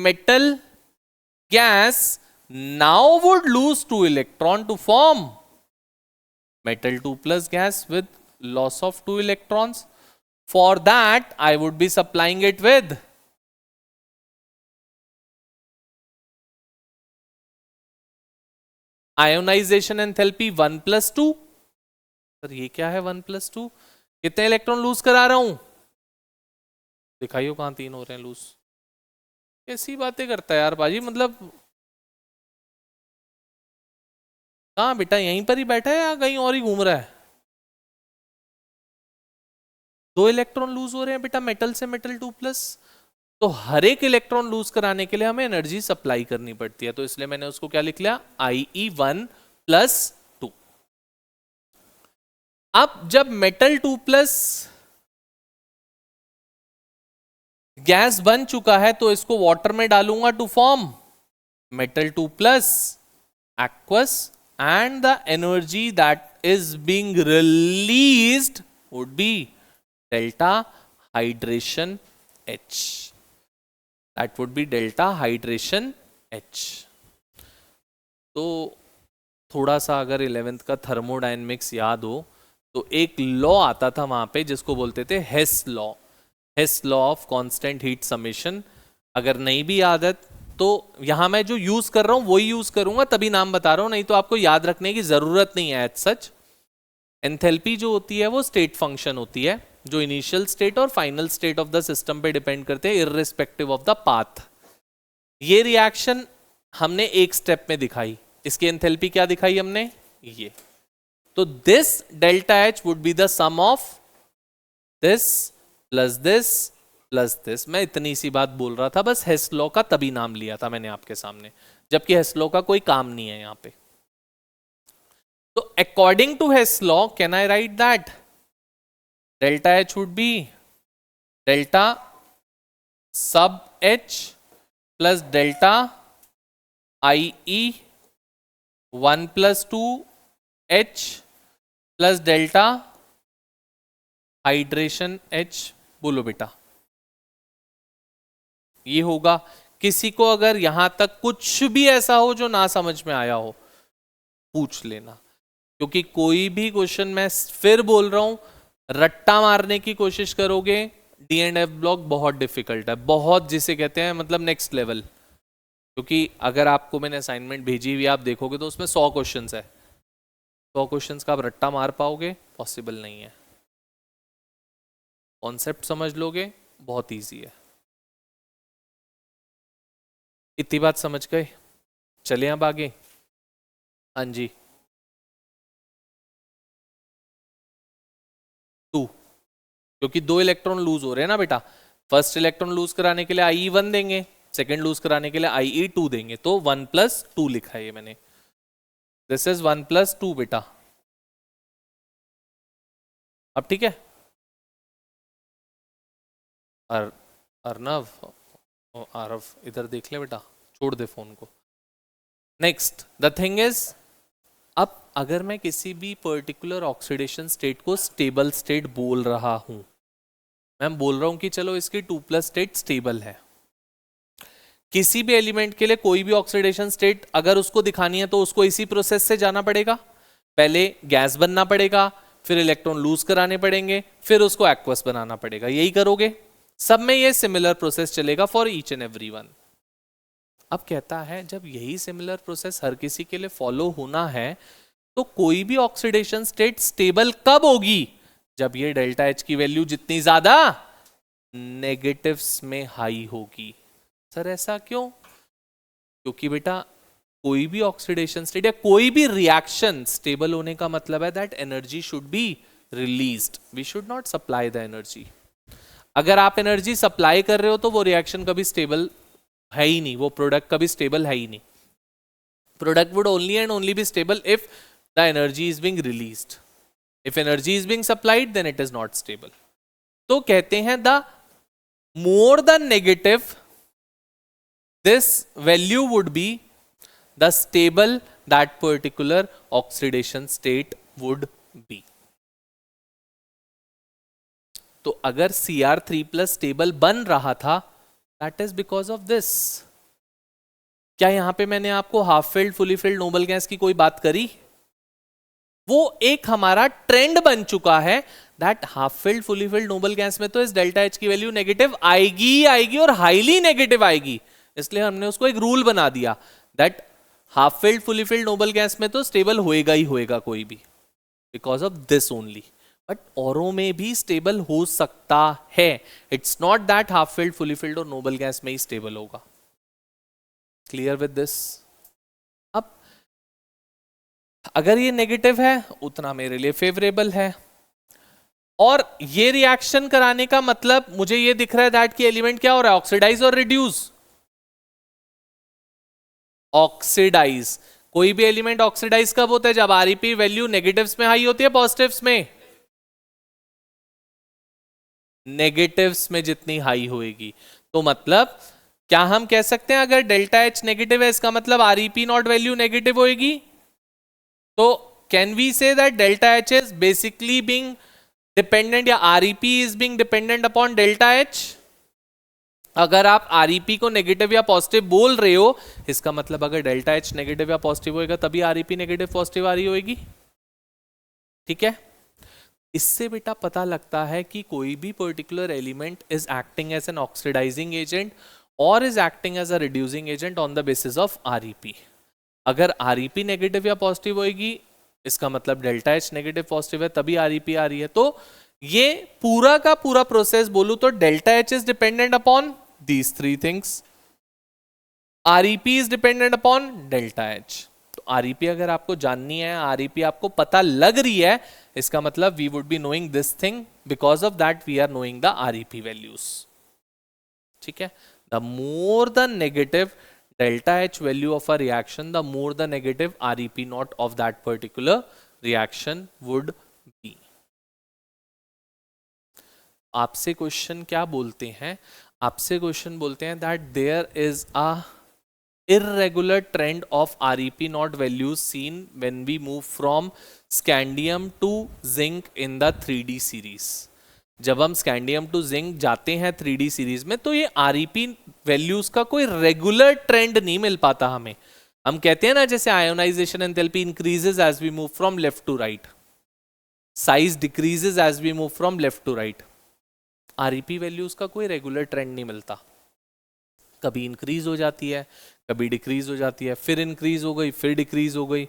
Metal gas now would lose 2 electron to form metal 2 plus gas with loss of 2 electrons. For that, I would be supplying it with ionization enthalpy 1 plus 2. Sir ये क्या है 1 plus 2? कितने इलेक्ट्रॉन लूज करा रहा हूं? दिखाइयो कहां 3 हो रहे हैं लूज. कैसी बातें करता है यार बाजी, मतलब कहां बेटा, यहीं पर ही बैठा है या कहीं और ही घूम रहा है? 2 इलेक्ट्रॉन लूज हो रहे हैं बेटा मेटल से मेटल 2+. तो हर एक इलेक्ट्रॉन लूज कराने के लिए हमें एनर्जी सप्लाई करनी पड़ती है, तो इसलिए मैंने उसको क्या लिख लिया, IE1 + 2. अब जब मेटल 2+ गैस बन चुका है तो इसको वाटर में डालूंगा to form metal 2+ aqueous, and the energy that is being released would be delta hydration H. That would be delta hydration H. तो थोड़ा सा अगर 11th का थर्मोडायनेमिक्स याद हो तो एक लॉ आता था वहां पे जिसको बोलते थे Hess law. Hess law of constant heat summation. अगर नहीं भी याद है तो यहां मैं जो यूज कर रहा हूं वही यूज करूंगा, तभी नाम बता रहा हूं, नहीं तो आपको याद रखने की जरूरत नहीं है एज सच. एंथैल्पी जो होती है वो स्टेट फंक्शन होती है, जो इनिशियल स्टेट और final state of the system पे डिपेंड करते हैं इररिस्पेक्टिव ऑफ द पाथ. ये रिएक्शन हमने एक स्टेप में दिखाई, इसकी एंथैल्पी क्या दिखाई हमने, ये. तो this delta H would be the sum of this plus this plus this. मैं इतनी सी बात बोल रहा था, बस हेस लॉ का तभी नाम लिया था मैंने आपके सामने, जबकि हेस लॉ का कोई काम नहीं है यहां पे. तो according to Hess law can I write that delta H would be delta sub H plus delta IE 1 plus 2 H plus delta hydration H. बोलो बेटा ये होगा. किसी को अगर यहां तक कुछ भी ऐसा हो जो ना समझ में आया हो पूछ लेना, क्योंकि कोई भी क्वेश्चन मैं फिर बोल रहा हूं रट्टा मारने की कोशिश करोगे D&F ब्लॉक बहुत डिफिकल्ट है, बहुत, जिसे कहते हैं मतलब नेक्स्ट लेवल. क्योंकि अगर आपको मैंने असाइनमेंट भेजी हुई आप देखोगे तो उसमें 100 क्वेश्चंस है. 100 क्वेश्चंस का आप रट्टा मार पाओगे? पॉसिबल नहीं है. कॉन्सेप्ट समझ लोगे, बहुत इजी है. इतनी बात समझ गए? चले अब आगे. हाँ जी. 2, क्योंकि 2 इलेक्ट्रॉन लूज हो रहे हैं ना बेटा. फर्स्ट इलेक्ट्रॉन लूज कराने के लिए IE1 देंगे, सेकंड लूज कराने के लिए IE2 देंगे, तो 1 + 2 लिखा है ये मैंने. दिस इज 1 + 2 बेटा. अब ठीक है. और अर्नव, आरव इधर देख ले बेटा, छोड़ दे फोन को। नेक्स्ट द थिंग इज, अब अगर मैं किसी भी पर्टिकुलर ऑक्सीडेशन स्टेट को स्टेबल स्टेट बोल रहा हूं, मैं बोल रहा हूं कि चलो इसकी 2+ स्टेट स्टेबल है, किसी भी एलिमेंट के लिए कोई भी ऑक्सीडेशन स्टेट अगर उसको दिखानी है तो उसको इसी प्रोसेस से जाना पड़ेगा, पहले गैस बनना पड़ेगा, फिर इलेक्ट्रॉन लूज कराने पड़ेंगे, फिर उसको एक्वस बनाना पड़ेगा, यही करोगे सब में, ये सिमिलर प्रोसेस चलेगा for each and every one. अब कहता है जब यही सिमिलर प्रोसेस हर किसी के लिए फॉलो होना है तो कोई भी ऑक्सीडेशन स्टेट स्टेबल कब होगी, जब ये डेल्टा एच की वैल्यू जितनी ज्यादा नेगेटिव्स में हाई होगी। सर ऐसा क्यों? क्योंकि बेटा कोई भी ऑक्सीडेशन स्टेट या कोई भी रिएक्शन स्टेबल होने का मतलब है that energy should be released, we should not supply the energy. अगर आप एनर्जी सप्लाई कर रहे हो तो वो रिएक्शन कभी स्टेबल है ही नहीं, वो प्रोडक्ट कभी स्टेबल है ही नहीं। Product would only and only be stable if the energy is being released, if energy is being supplied then it is not stable. तो कहते हैं the more the negative this value would be, the stable that particular oxidation state would be. तो अगर Cr3+ स्टेबल बन रहा था that is because of this। क्या यहां पे मैंने आपको half filled fully filled noble gas की कोई बात करी? वो एक हमारा ट्रेंड बन चुका है that half filled fully filled noble gas में तो इस डेल्टा एच की वैल्यू नेगेटिव आएगी आएगी और हाईली नेगेटिव आएगी, इसलिए हमने उसको एक रूल बना दिया that half filled fully filled noble gas में तो स्टेबल होएगा ही होएगा कोई भी, because of this only. But औरों में भी स्टेबल हो सकता है, it's not that half filled fully filled और नोबल गैस में ही स्टेबल होगा। Clear with this? अब अगर ये नेगेटिव है उतना मेरे लिए फेवरेबल है, और ये रिएक्शन कराने का मतलब मुझे ये दिख रहा है दैट कि एलिमेंट क्या हो रहा है, ऑक्सीडाइज और रिड्यूस। ऑक्सीडाइज, कोई भी एलिमेंट ऑक्सीडाइज कब होता है, जब आरईपी वैल्यू नेगेटिव्स में हाई होती है पॉजिटिव्स में? नेगेटिव्स में जितनी हाई होएगी। तो मतलब क्या हम कह सकते हैं अगर डेल्टा एच नेगेटिव है इसका मतलब आरईपी नॉट वैल्यू नेगेटिव होएगी? तो can we say that delta H is basically being dependent या REP is being dependent upon delta H? अगर आप आरईपी को नेगेटिव या पॉजिटिव बोल रहे हो इसका मतलब अगर डेल्टा एच नेगेटिव या पॉजिटिव होएगा तभी आरईपी नेगेटिव पॉजिटिव आ रही होएगी। ठीक है, इससे बेटा पता लगता है कि कोई भी particular element is acting as an oxidising agent or is acting as a reducing agent on the basis of REP. अगर आरईपी नेगेटिव या पॉजिटिव होएगी इसका मतलब डेल्टा एच नेगेटिव पॉजिटिव है तभी आरईपी आ रही है। तो ये पूरा का पूरा प्रोसेस बोलूं तो delta H is dependent upon these three things, REP is dependent upon delta H। तो REP अगर आपको जाननी है, REP आपको पता लग रही है, इसका मतलब we would be knowing this thing, because of that we are knowing the REP values। ठीक है, the more the negative delta H value of a reaction, the more the negative REP naught of that particular reaction would be। आपसे क्वेश्चन क्या बोलते हैं? आपसे क्वेश्चन बोलते हैं that there is a irregular trend of REP naught values seen when we move from scandium to zinc in the 3D series। जब हम scandium to zinc जाते हैं 3D सीरीज में तो ये REP वैल्यूज का कोई रेगुलर ट्रेंड नहीं मिल पाता हमें। हम कहते हैं ना जैसे ionisation enthalpy increases as we move from left to right, size decreases as we move from left to right. REP values का कोई रेगुलर ट्रेंड नहीं मिलता, कभी इंक्रीज हो जाती है कभी डिक्रीज हो जाती है, फिर इंक्रीज हो गई फिर डिक्रीज हो गई,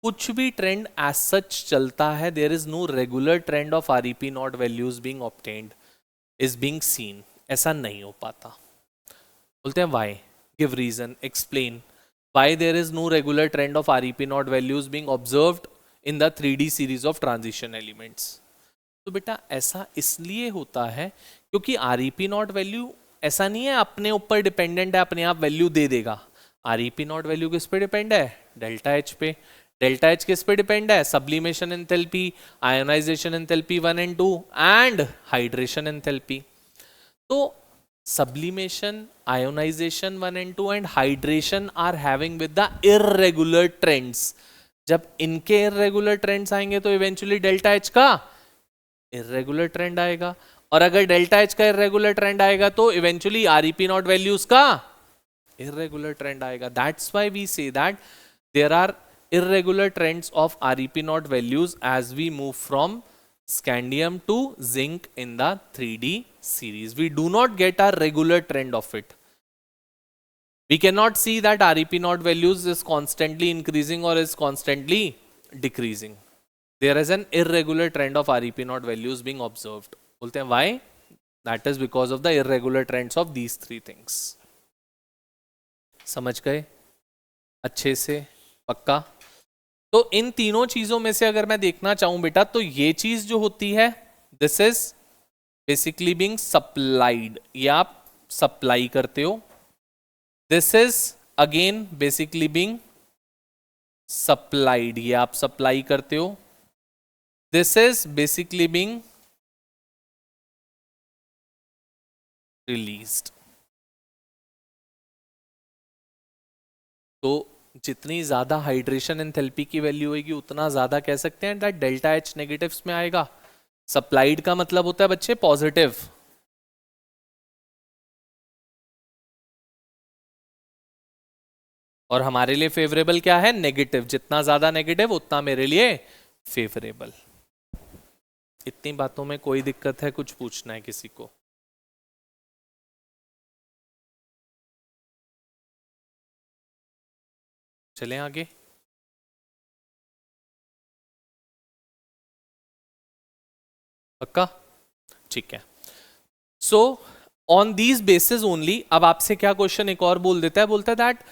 कुछ भी ट्रेंड एज सच चलता है। There is no regular trend of REP naught values being obtained is being seen, ऐसा नहीं हो पाता। बोलते हैं why, give reason, explain why there is no regular trend of REP naught values being observed in the 3D series of transition elements. तो बेटा ऐसा इसलिए होता है क्योंकि आरईपी नॉट वैल्यू ऐसा नहीं है अपने ऊपर डिपेंडेंट है, अपने आप वैल्यू दे देगा। आरईपी नॉट वैल्यू किस पे डिपेंड है? डेल्टा एच पे। डेल्टा एच किस पे डिपेंड है? Sublimation enthalpy, ionisation enthalpy 1 and 2 and hydration enthalpy. तो sublimation, ionization 1 and 2 and hydration are having with the irregular trends. जब इनके irregular trends आएंगे तो eventually delta H का irregular trend आएगा, और अगर delta H का irregular trend आएगा तो eventually REP naught values का irregular trend आएगा. That's why we say that there are irregular trends of REP naught values as we move from scandium to zinc in the 3D series. We do not get a regular trend of it. We cannot see that REP naught values is constantly increasing or is constantly decreasing. There is an irregular trend of REP naught values being observed. बोलते हैं why? That is because of the irregular trends of these three things. समझ गए अच्छे से? पक्का? तो इन तीनों चीजों में से अगर मैं देखना चाहूं बेटा, तो ये चीज जो होती है, this is basically being supplied, ये आप सप्लाई करते हो. This is again basically being supplied, ये आप सप्लाई करते हो. This is basically being released. तो जितनी ज्यादा हाइड्रेशन एंथैल्पी की वैल्यू होगी उतना ज्यादा कह सकते हैं दैट डेल्टा एच नेगेटिव्स में आएगा. सप्लाइड का मतलब होता है बच्चे पॉजिटिव, और हमारे लिए फेवरेबल क्या है? नेगेटिव. जितना ज्यादा नेगेटिव उतना मेरे लिए फेवरेबल. इतनी बातों में कोई दिक्कत है? कुछ पूछना है किसी को? चलें आगे. पक्का? ठीक है. So on these basis only, अब आपसे क्या क्वेश्चन एक और बोल देता है, बोलता है दैट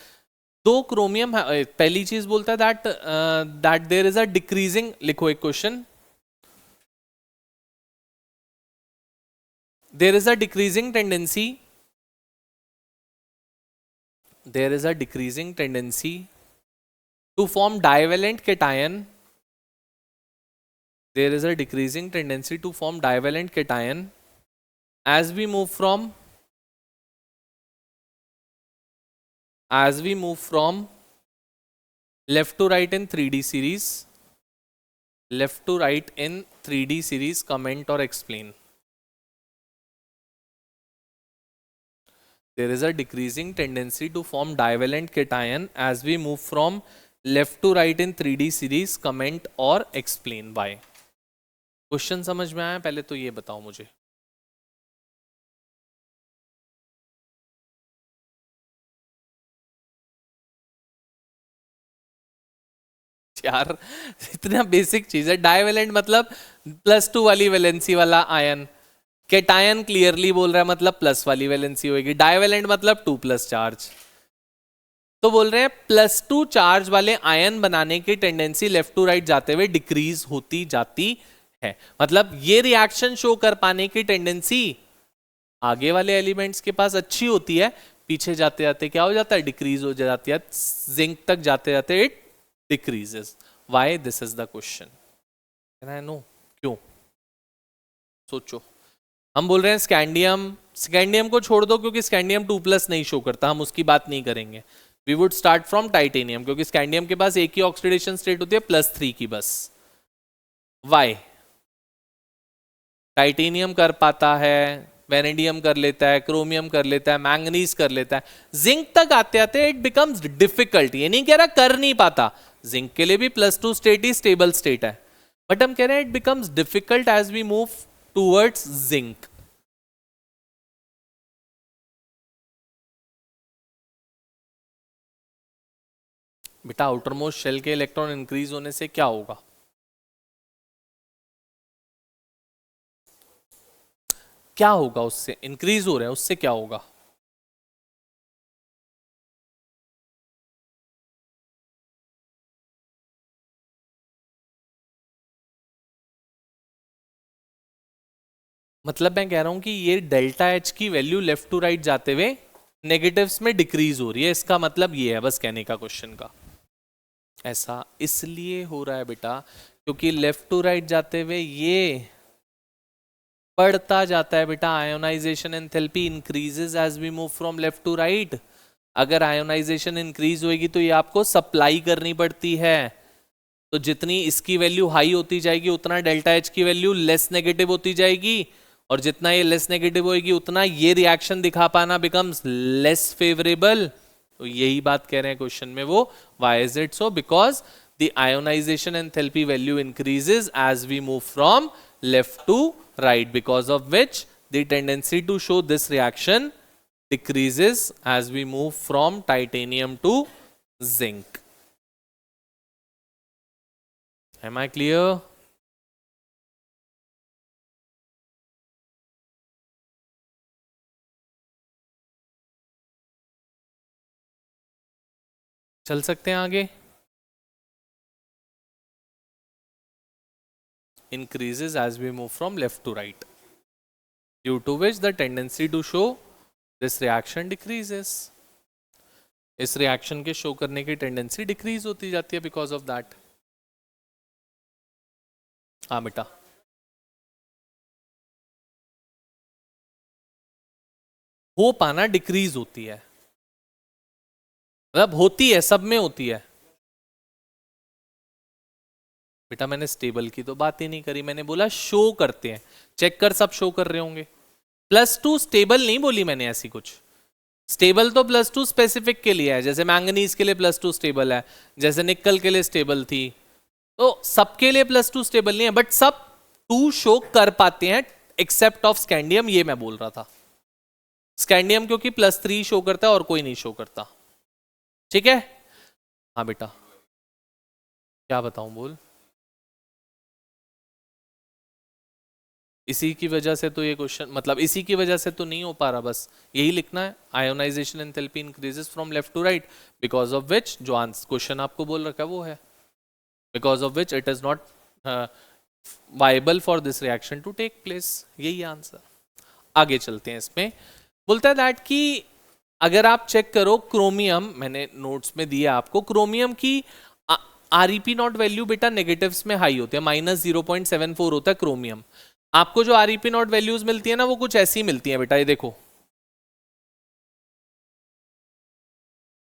दो क्रोमियम, पहली चीज बोलता है that there is a decreasing, लिखो एक question, there is a decreasing tendency, there is a decreasing tendency to form divalent cation. There is a decreasing tendency to form divalent cation as we move from left to right in 3D series. Left to right in 3D series. Comment or explain. There is a decreasing tendency to form divalent cation as we move from left to right in 3D series. Comment और एक्सप्लेन बाय. क्वेश्चन समझ में आया? पहले तो ये बताओ मुझे. यार इतना बेसिक चीज है. डाइवेलेंट मतलब +2 वाली वैलेंसी वाला आयन. केटायन क्लियरली बोल रहा है मतलब प्लस वाली वैलेंसी होगी. डाइवेलेंट मतलब 2+ चार्ज. तो बोल रहे हैं +2 चार्ज वाले आयन बनाने की टेंडेंसी लेफ्ट टू राइट जाते हुए डिक्रीज होती जाती है. मतलब ये रिएक्शन शो कर पाने की टेंडेंसी आगे वाले एलिमेंट्स के पास अच्छी होती है, पीछे जाते जाते क्या हो जाता है? डिक्रीज हो जाती है. जिंक तक जाते जाते it decreases. Why? This is the question. Can I know क्यों? सोचो. हम बोल रहे हैं स्कैंडियम को छोड़ दो क्योंकि स्कैंडियम 2+ नहीं शो करता, हम उसकी बात नहीं करेंगे. We would start from titanium क्योंकि स्कैंडियम के पास एक ही ऑक्सीडेशन स्टेट होती है +3 की बस. वाई? टाइटेनियम कर पाता है, वेनेडियम कर लेता है, क्रोमियम कर लेता है, मैंगनीज कर लेता है. जिंक तक आते आते इट बिकम्स डिफिकल्ट. ये नहीं कह रहा कर नहीं पाता, जिंक के लिए भी +2 स्टेट ही स्टेबल स्टेट है, बट हम कह रहे हैं it becomes difficult as we move towards zinc. बेटा आउटरमोस्ट शेल के इलेक्ट्रॉन इंक्रीज होने से क्या होगा? क्या होगा? उससे इंक्रीज हो रहे हैं, उससे क्या होगा? मतलब मैं कह रहा हूं कि ये डेल्टा एच की वैल्यू लेफ्ट टू राइट जाते हुए नेगेटिव्स में डिक्रीज हो रही है. इसका मतलब ये है बस कहने का क्वेश्चन का. ऐसा इसलिए हो रहा है बेटा क्योंकि लेफ्ट टू राइट जाते हुए ये बढ़ता जाता है बेटा। Ionisation enthalpy increases as we move from left to right. अगर आयोनाइजेशन इंक्रीज होगी तो ये आपको सप्लाई करनी पड़ती है, तो जितनी इसकी वैल्यू हाई होती जाएगी उतना डेल्टा एच की वैल्यू लेस नेगेटिव होती जाएगी, और जितना ये लेस नेगेटिव होगी उतना ये रिएक्शन दिखा पाना बिकम्स लेस फेवरेबल। तो यही बात कह रहे हैं क्वेश्चन में वो, why is it so? Because the ionisation enthalpy value increases as we move from left to right, because of which the tendency to show this reaction decreases as we move from titanium to zinc. Am I clear? चल सकते हैं आगे। Increases as we move from left to right, due to which the tendency to show this reaction decreases. इस रिएक्शन के शो करने की टेंडेंसी डिक्रीज होती जाती है बिकॉज ऑफ दैट। हाँ बेटा, हो पाना डिक्रीज होती है, मतलब होती है, सब में होती है बेटा। मैंने स्टेबल की तो बात ही नहीं करी, मैंने बोला शो करते हैं, चेक कर सब शो कर रहे होंगे। +2 स्टेबल नहीं बोली मैंने ऐसी कुछ। स्टेबल तो +2 स्पेसिफिक के लिए है, जैसे मैंगनीज के लिए +2 स्टेबल है, जैसे निकल के लिए स्टेबल थी, तो सबके लिए +2 स्टेबल नहीं है, बट सब 2 शो कर पाते हैं एक्सेप्ट ऑफ स्कैंडियम, ये मैं बोल रहा था। स्कैंडियम क्योंकि +3 शो करता है और कोई नहीं शो करता। ठीक है? हाँ बेटा, क्या बताऊं बोल। इसी की वजह से तो ये क्वेश्चन, मतलब इसी की वजह से तो नहीं हो पा रहा, बस यही लिखना है। Ionisation enthalpy increases from left to right, because of which, जो आंसर क्वेश्चन आपको बोल रखा है वो है, because of which it is not viable for this reaction to take place, यही आंसर। आगे चलते हैं। इसमें बोलता है दैट कि अगर आप चेक करो क्रोमियम, मैंने नोट्स में दिया आपको, क्रोमियम की आरईपी नॉट वैल्यू बेटा नेगेटिव्स में हाई होती है, -0.74 होता है क्रोमियम। आपको जो आरईपी नॉट वैल्यूज मिलती है ना, वो कुछ ऐसी मिलती है बेटा, ये देखो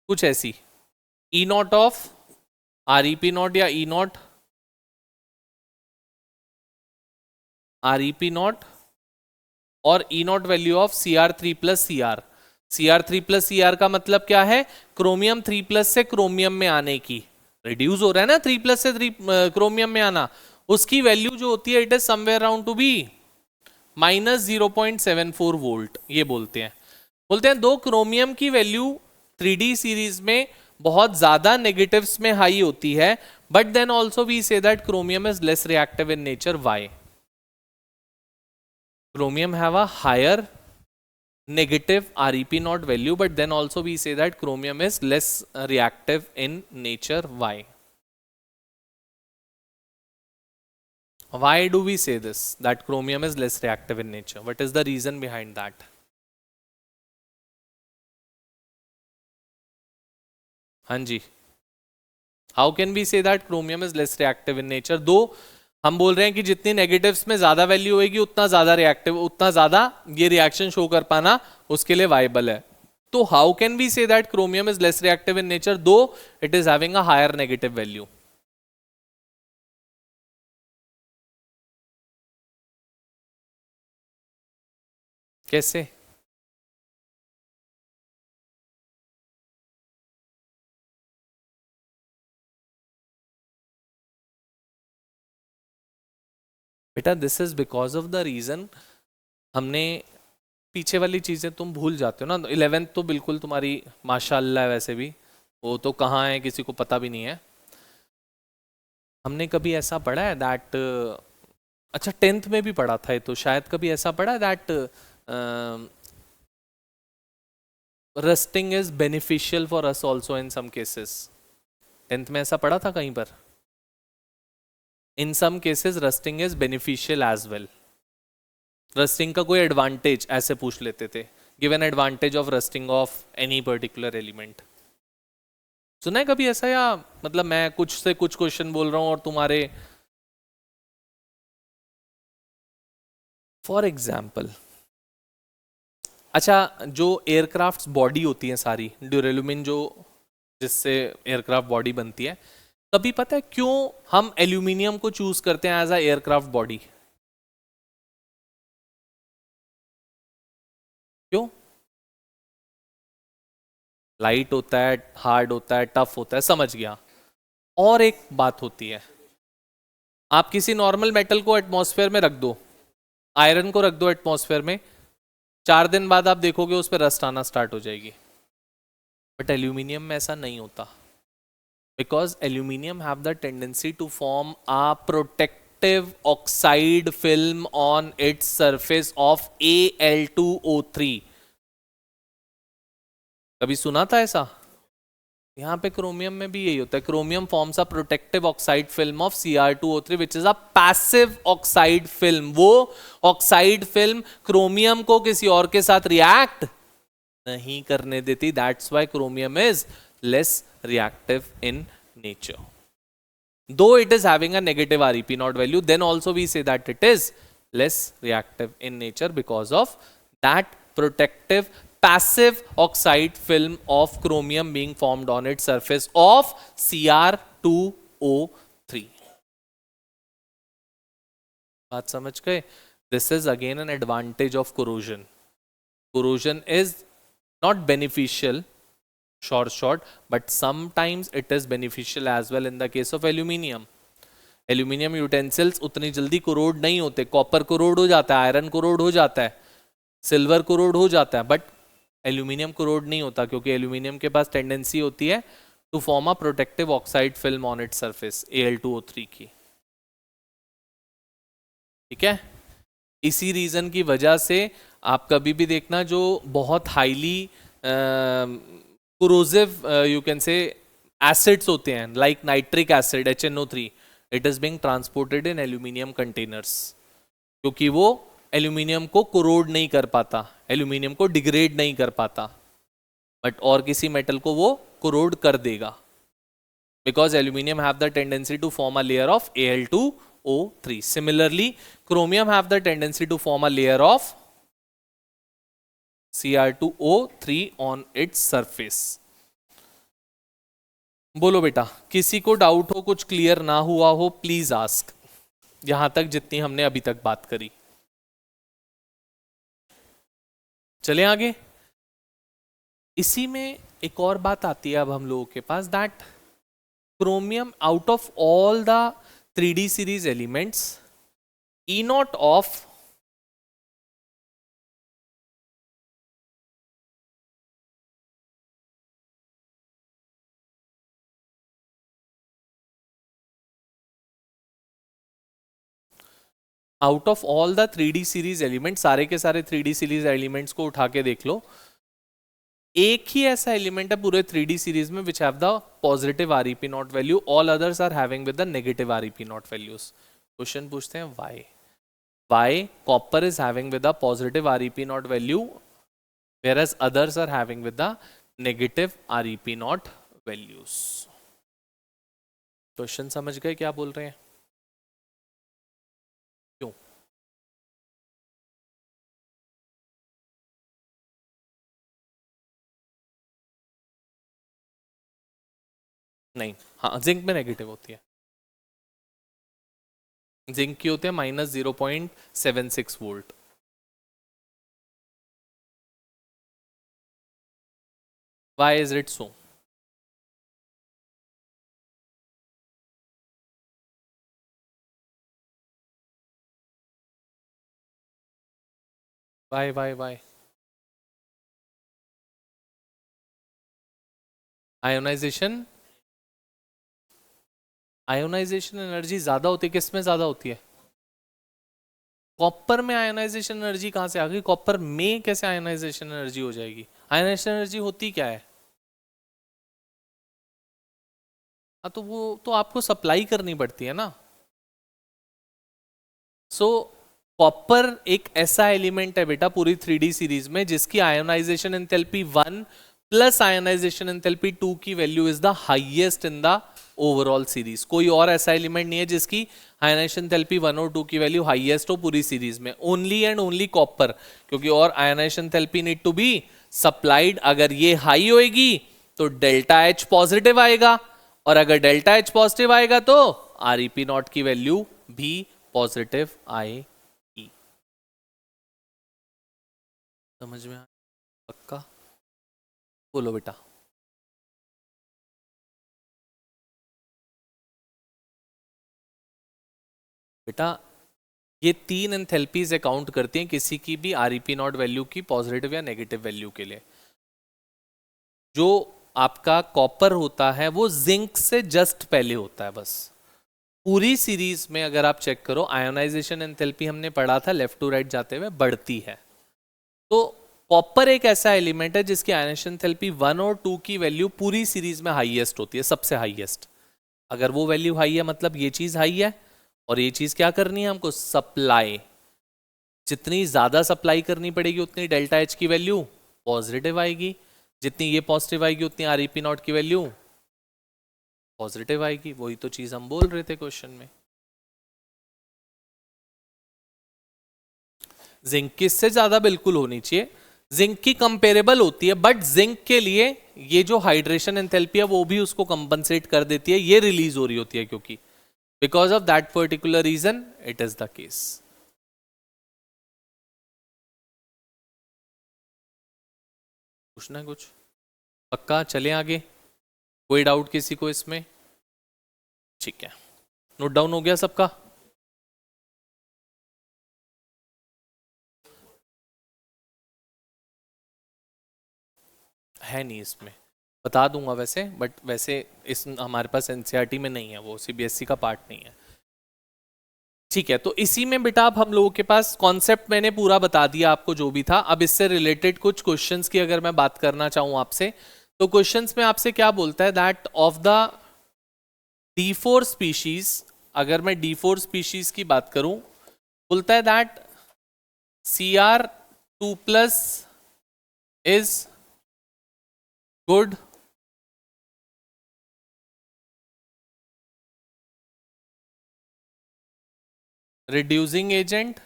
कुछ ऐसी, ई नॉट ऑफ आरईपी नॉट या ई नॉट आरईपी नॉट और ई not value of Cr3+Cr। Cr3+Cr का मतलब क्या है? क्रोमियम 3+ से क्रोमियम में आने की, रिड्यूस हो रहा है ना 3+ से 3 क्रोमियम में आना, उसकी वैल्यू जो होती है it is somewhere around to be -0.74 volt. ये बोलते हैं दो क्रोमियम की वैल्यू 3D सीरीज में बहुत ज्यादा नेगेटिव्स में हाई होती है, but then also we say that chromium is less reactive in nature. Why? Chromium have a higher negative REP not value, but then also we say that chromium is less reactive in nature. Why? Why do we say this, that chromium is less reactive in nature? What is the reason behind that? हाँ जी, how can we say that chromium is less reactive in nature? दो हम बोल रहे हैं कि जितनी नेगेटिव्स में ज्यादा वैल्यू होगी उतना ज्यादा रिएक्टिव, उतना ज्यादा ये रिएक्शन शो कर पाना उसके लिए वाइबल है। तो how can we say that chromium is less reactive in nature though it is having a higher negative value? कैसे? बेटा this is because of the reason, हमने पीछे वाली चीजें तुम भूल जाते हो ना। 11th तो बिल्कुल तुम्हारी माशाल्लाह है, वैसे भी वो तो कहाँ है किसी को पता भी नहीं है। हमने कभी ऐसा पढ़ा है दैट, अच्छा 10th में भी पढ़ा था ये तो, शायद कभी ऐसा पढ़ा है that rusting is beneficial for us also in some cases. 10th में ऐसा पढ़ा था कहीं पर? In some cases rusting is beneficial as well. Rusting का कोई एडवांटेज ऐसे पूछ लेते थे, give an advantage of rusting of any particular element. सुना है कभी ऐसा? या मतलब मैं कुछ से कुछ क्वेश्चन बोल रहा हूँ और तुम्हारे फॉर एग्जाम्पल, अच्छा जो एयरक्राफ्ट बॉडी होती है सारी ड्यूरेलुमिन, जो जिससे एयरक्राफ्ट बॉडी बनती है, कभी पता है क्यों हम एल्यूमिनियम को चूज करते हैं एज अ एयरक्राफ्ट बॉडी? क्यों? लाइट होता है, हार्ड होता है, टफ होता है, समझ गया। और एक बात होती है, आप किसी नॉर्मल मेटल को एटमॉस्फेयर में रख दो, आयरन को रख दो एटमॉस्फेयर में, 4 दिन बाद आप देखोगे उस पर रस्ट आना स्टार्ट हो जाएगी। बट एल्यूमिनियम में ऐसा नहीं होता, because aluminium have the tendency to form a protective oxide film on its surface of Al2O3। कभी सुना था ऐसा? यहाँ पे क्रोमियम में भी यही होता है, chromium forms a protective oxide film of Cr2O3 which is a passive oxide film. वो ऑक्साइड फिल्म क्रोमियम को किसी और के साथ रिएक्ट नहीं करने देती, that's why chromium is less reactive in nature. Though it is having a negative Rp naught value, then also we say that it is less reactive in nature because of that protective passive oxide film of chromium being formed on its surface of Cr2O3. बात समझ गए? This is again an advantage of corrosion. Corrosion is not beneficial, short, but sometimes it is beneficial as well in the case of aluminium. Aluminium utensils उतनी जल्दी कोरोड नहीं होते, कॉपर कोरोड हो जाता है, आयरन कोरोड हो जाता है, सिल्वर कोरोड हो जाता है, बट एल्यूमिनियम कोरोड नहीं होता, क्योंकि एल्यूमिनियम के पास टेंडेंसी होती है to form a protective oxide film on its surface Al2O3 की। ठीक है, इसी रीजन की वजह से आप कभी भी देखना जो बहुत highly corrosive you can say acids होते हैं, like nitric acid HNO3, it is being transported in aluminium containers, क्योंकि वो एल्यूमिनियम को कोरोड नहीं कर पाता, एल्यूमिनियम को डिग्रेड नहीं कर पाता, बट और किसी मेटल को वो कोरोड कर देगा, because aluminium have the tendency to form a layer of Al2O3. Similarly, chromium have the tendency to form a layer of Cr2O3 on its surface. बोलो बेटा, किसी को डाउट हो, कुछ क्लियर ना हुआ हो, प्लीज आस्क, यहां तक जितनी हमने अभी तक बात करी। चले आगे। इसी में एक और बात आती है अब हम लोगों के पास, that chromium out of all the 3D series elements, E naught of out of all the 3D series element, सारे के सारे 3D सीरीज एलिमेंट्स को उठा के देख लो, एक ही ऐसा एलिमेंट है पूरे 3D सीरीज में which have the positive Rep naught value, all others are having with the negative Rep naught values. Question पूछते हैं why copper is having with the positive Rep naught value whereas others are having with the negative Rep naught values. Question समझ गए क्या बोल रहे हैं? क्यों? नहीं, हाँ, जिंक में नेगेटिव होती है, जिंक की होते हैं -0.76 volt. Why is it so? Why? Ionisation energy ज्यादा होती है, किस में ज्यादा होती है? कॉपर में आयोनाइजेशन एनर्जी कहां से आ गई? कॉपर में कैसे आयोनाइजेशन एनर्जी हो जाएगी? आयोनाइजेशन एनर्जी होती क्या है? हाँ, तो वो तो आपको सप्लाई करनी पड़ती है ना। सो कॉपर एक ऐसा एलिमेंट है बेटा पूरी 3D सीरीज में जिसकी ionisation enthalpy 1 plus ionisation enthalpy 2 की value is the highest in the overall series. कोई और ऐसा एलिमेंट नहीं है जिसकी आयनाइजेशन एंथैल्पी 1 और 2 की वैल्यू हाईएस्ट हो पूरी सीरीज में, ओनली एंड ओनली कॉपर, क्योंकि और ionisation enthalpy need to be supplied. अगर ये हाई होएगी तो डेल्टा एच पॉजिटिव आएगा, और अगर डेल्टा एच पॉजिटिव आएगा तो आरईपी नॉट की वैल्यू भी पॉजिटिव आएगी। समझ में पक्का? बोलो बेटा। बेटा ये 3 एंथैल्पीज अकाउंट करती हैं किसी की भी आरईपी नॉट वैल्यू की पॉजिटिव या नेगेटिव वैल्यू के लिए। जो आपका कॉपर होता है वो जिंक से जस्ट पहले होता है बस। पूरी सीरीज में अगर आप चेक करो आयोनाइजेशन एंथैल्पी हमने पढ़ा था लेफ्ट टू राइट जाते हुए बढ़ती है। तो कॉपर एक ऐसा एलिमेंट है जिसकी आयोनाइजेशन एंथैल्पी 1 और 2 की वैल्यू पूरी सीरीज में हाईएस्ट होती है, सबसे हाईएस्ट। अगर वो वैल्यू हाई है मतलब ये चीज हाई है, और ये चीज क्या करनी है हमको, सप्लाई। जितनी ज्यादा सप्लाई करनी पड़ेगी उतनी डेल्टा एच की वैल्यू पॉजिटिव आएगी, जितनी ये पॉजिटिव आएगी उतनी आरईपी नॉट की वैल्यू पॉजिटिव आएगी। वही तो चीज हम बोल रहे थे क्वेश्चन में। जिंक किससे ज्यादा बिल्कुल होनी चाहिए, जिंक की कंपेरेबल होती है, बट जिंक के लिए ये जो हाइड्रेशन एंथैल्पी है वो भी उसको कंपनसेट कर देती है, ये रिलीज हो रही होती है, क्योंकि because of that particular reason it is the case. पूछना है कुछ? पक्का चले आगे? कोई डाउट किसी को इसमें? ठीक है, नोट डाउन हो गया सबका? है नहीं इसमें, बता दूंगा वैसे, बट वैसे इस हमारे पास एनसीईआरटी में नहीं है, वो सीबीएसई का पार्ट नहीं है। ठीक है, तो इसी में बेटा अब हम लोगों के पास कॉन्सेप्ट मैंने पूरा बता दिया आपको जो भी था। अब इससे रिलेटेड कुछ क्वेश्चंस की अगर मैं बात करना चाहूँ आपसे, तो क्वेश्चंस में आपसे क्या बोलता है, that of the D4 species, अगर मैं D4 स्पीशीज की बात करूं, बोलता है that Cr2+ is good reducing agent,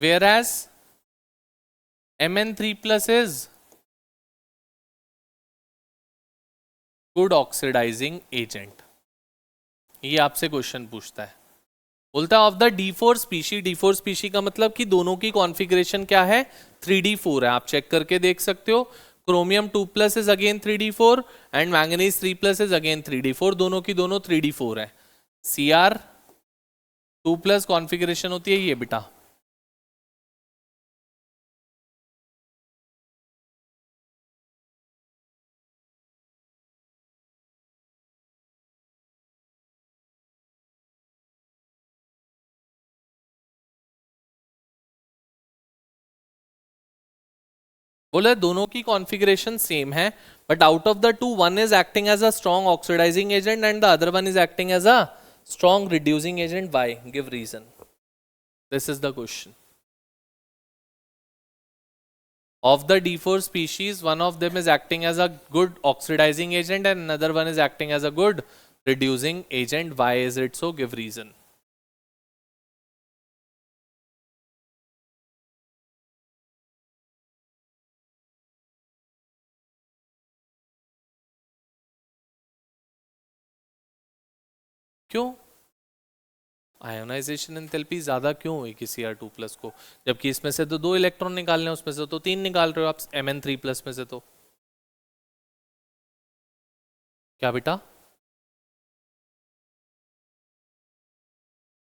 whereas Mn3+ is good oxidising agent. ये आपसे क्वेश्चन पूछता है, बोलता है of the D4 species, D4 species का मतलब कि दोनों की कॉन्फ़िगरेशन क्या है, 3D4 है। आप चेक करके देख सकते हो, chromium 2+ is again 3D4 and manganese 3+ is again 3D4, दोनों की दोनों 3D4 है। Cr2+ कॉन्फ़िगरेशन होती है ये बेटा। बोले दोनों की कॉन्फ़िगरेशन सेम है, but out of the two one is acting as a strong oxidising agent and the other one is acting as a strong reducing agent. Why? Give reason. This is the question. Of the D4 species, one of them is acting as a good oxidizing agent and another one is acting as a good reducing agent. Why is it so? Give reason. क्यों आयोनाइजेशन एंथैल्पी ज्यादा क्यों हुई किसी Cr2+ को, जबकि इसमें से तो 2 इलेक्ट्रॉन निकालने, उसमें से तो 3 निकाल रहे हो आप Mn3+ में से। तो क्या बेटा?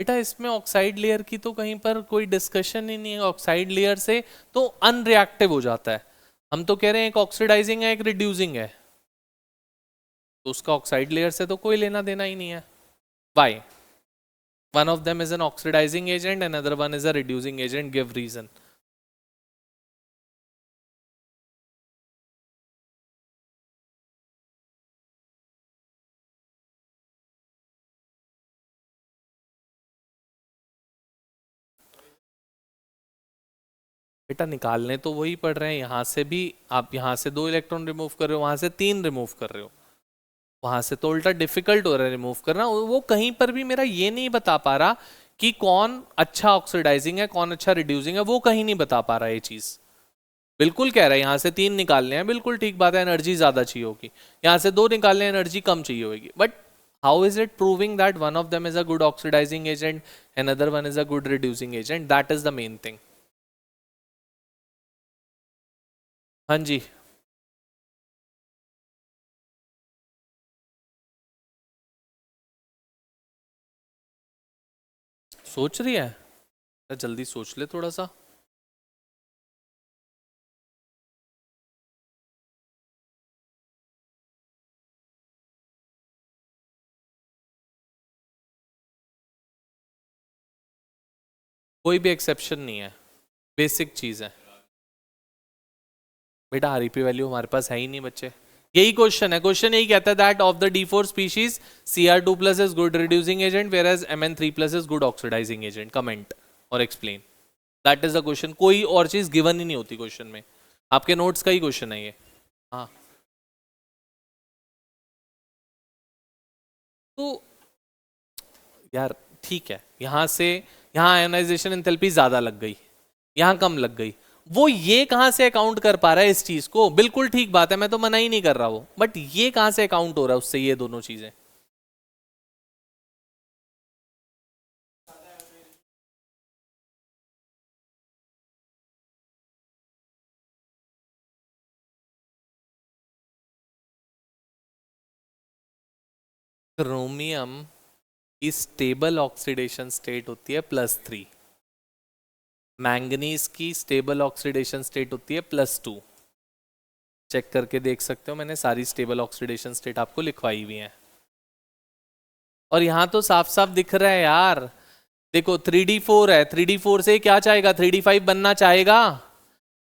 बेटा इसमें ऑक्साइड लेयर की तो कहीं पर कोई डिस्कशन ही नहीं है। ऑक्साइड लेयर से तो अनरिएक्टिव हो जाता है। हम तो कह रहे हैं एक ऑक्सीडाइजिंग है एक रिड्यूसिंग है, तो उसका ऑक्साइड लेयर से तो कोई लेना देना ही नहीं है। Y? One of them is an oxidizing agent, another one is a reducing agent. Give reason. बेटा निकालने तो वही पड़ रहे हैं, यहाँ से भी आप यहाँ से 2 इलेक्ट्रॉन रिमूव कर रहे हो, वहां से 3 रिमूव कर रहे हो। वहां से तो उल्टा डिफिकल्ट हो रहा है रिमूव करना। वो कहीं पर भी मेरा ये नहीं बता पा रहा कि कौन अच्छा ऑक्सीडाइजिंग है कौन अच्छा रिड्यूसिंग है, वो कहीं नहीं बता पा रहा ये चीज। बिल्कुल कह रहा है यहाँ से 3 निकालने हैं, बिल्कुल ठीक बात है, एनर्जी ज्यादा चाहिए होगी। यहाँ से 2 निकालने हैं, एनर्जी कम चाहिए होगी। But how is it proving that one of them is a good oxidising agent, another one is a good reducing agent? That is the main thing. हाँ जी, सोच रही है, जल्दी सोच ले थोड़ा सा। कोई भी एक्सेप्शन नहीं है, बेसिक चीज है बेटा। आरईपी वैल्यू हमारे पास है ही नहीं बच्चे, यही क्वेश्चन है। क्वेश्चन यही कहता है that of the D4 species Cr2+ is good reducing agent whereas Mn3+ is good oxidising agent. Comment और explain, that is the question. कोई और चीज गिवन ही नहीं होती क्वेश्चन में, आपके नोट्स का ही क्वेश्चन है ये। हाँ तो यार ठीक है, यहाँ से यहाँ आयोनाइजेशन एंथैल्पी ज्यादा लग गई, यहाँ कम लग गई। वो ये कहां से अकाउंट कर पा रहा है इस चीज को? बिल्कुल ठीक बात है, मैं तो मना ही नहीं कर रहा वो, बट ये कहां से अकाउंट हो रहा है उससे, ये दोनों चीजें। क्रोमियम की स्टेबल ऑक्सीडेशन स्टेट होती है +3, मैंगनीज की स्टेबल ऑक्सीडेशन स्टेट होती है +2। चेक करके देख सकते हो, मैंने सारी स्टेबल ऑक्सीडेशन स्टेट आपको लिखवाई हुई है। और यहां तो साफ साफ दिख रहा है यार, देखो 3D4 है, 3D4 से क्या चाहेगा, 3D5 बनना चाहेगा।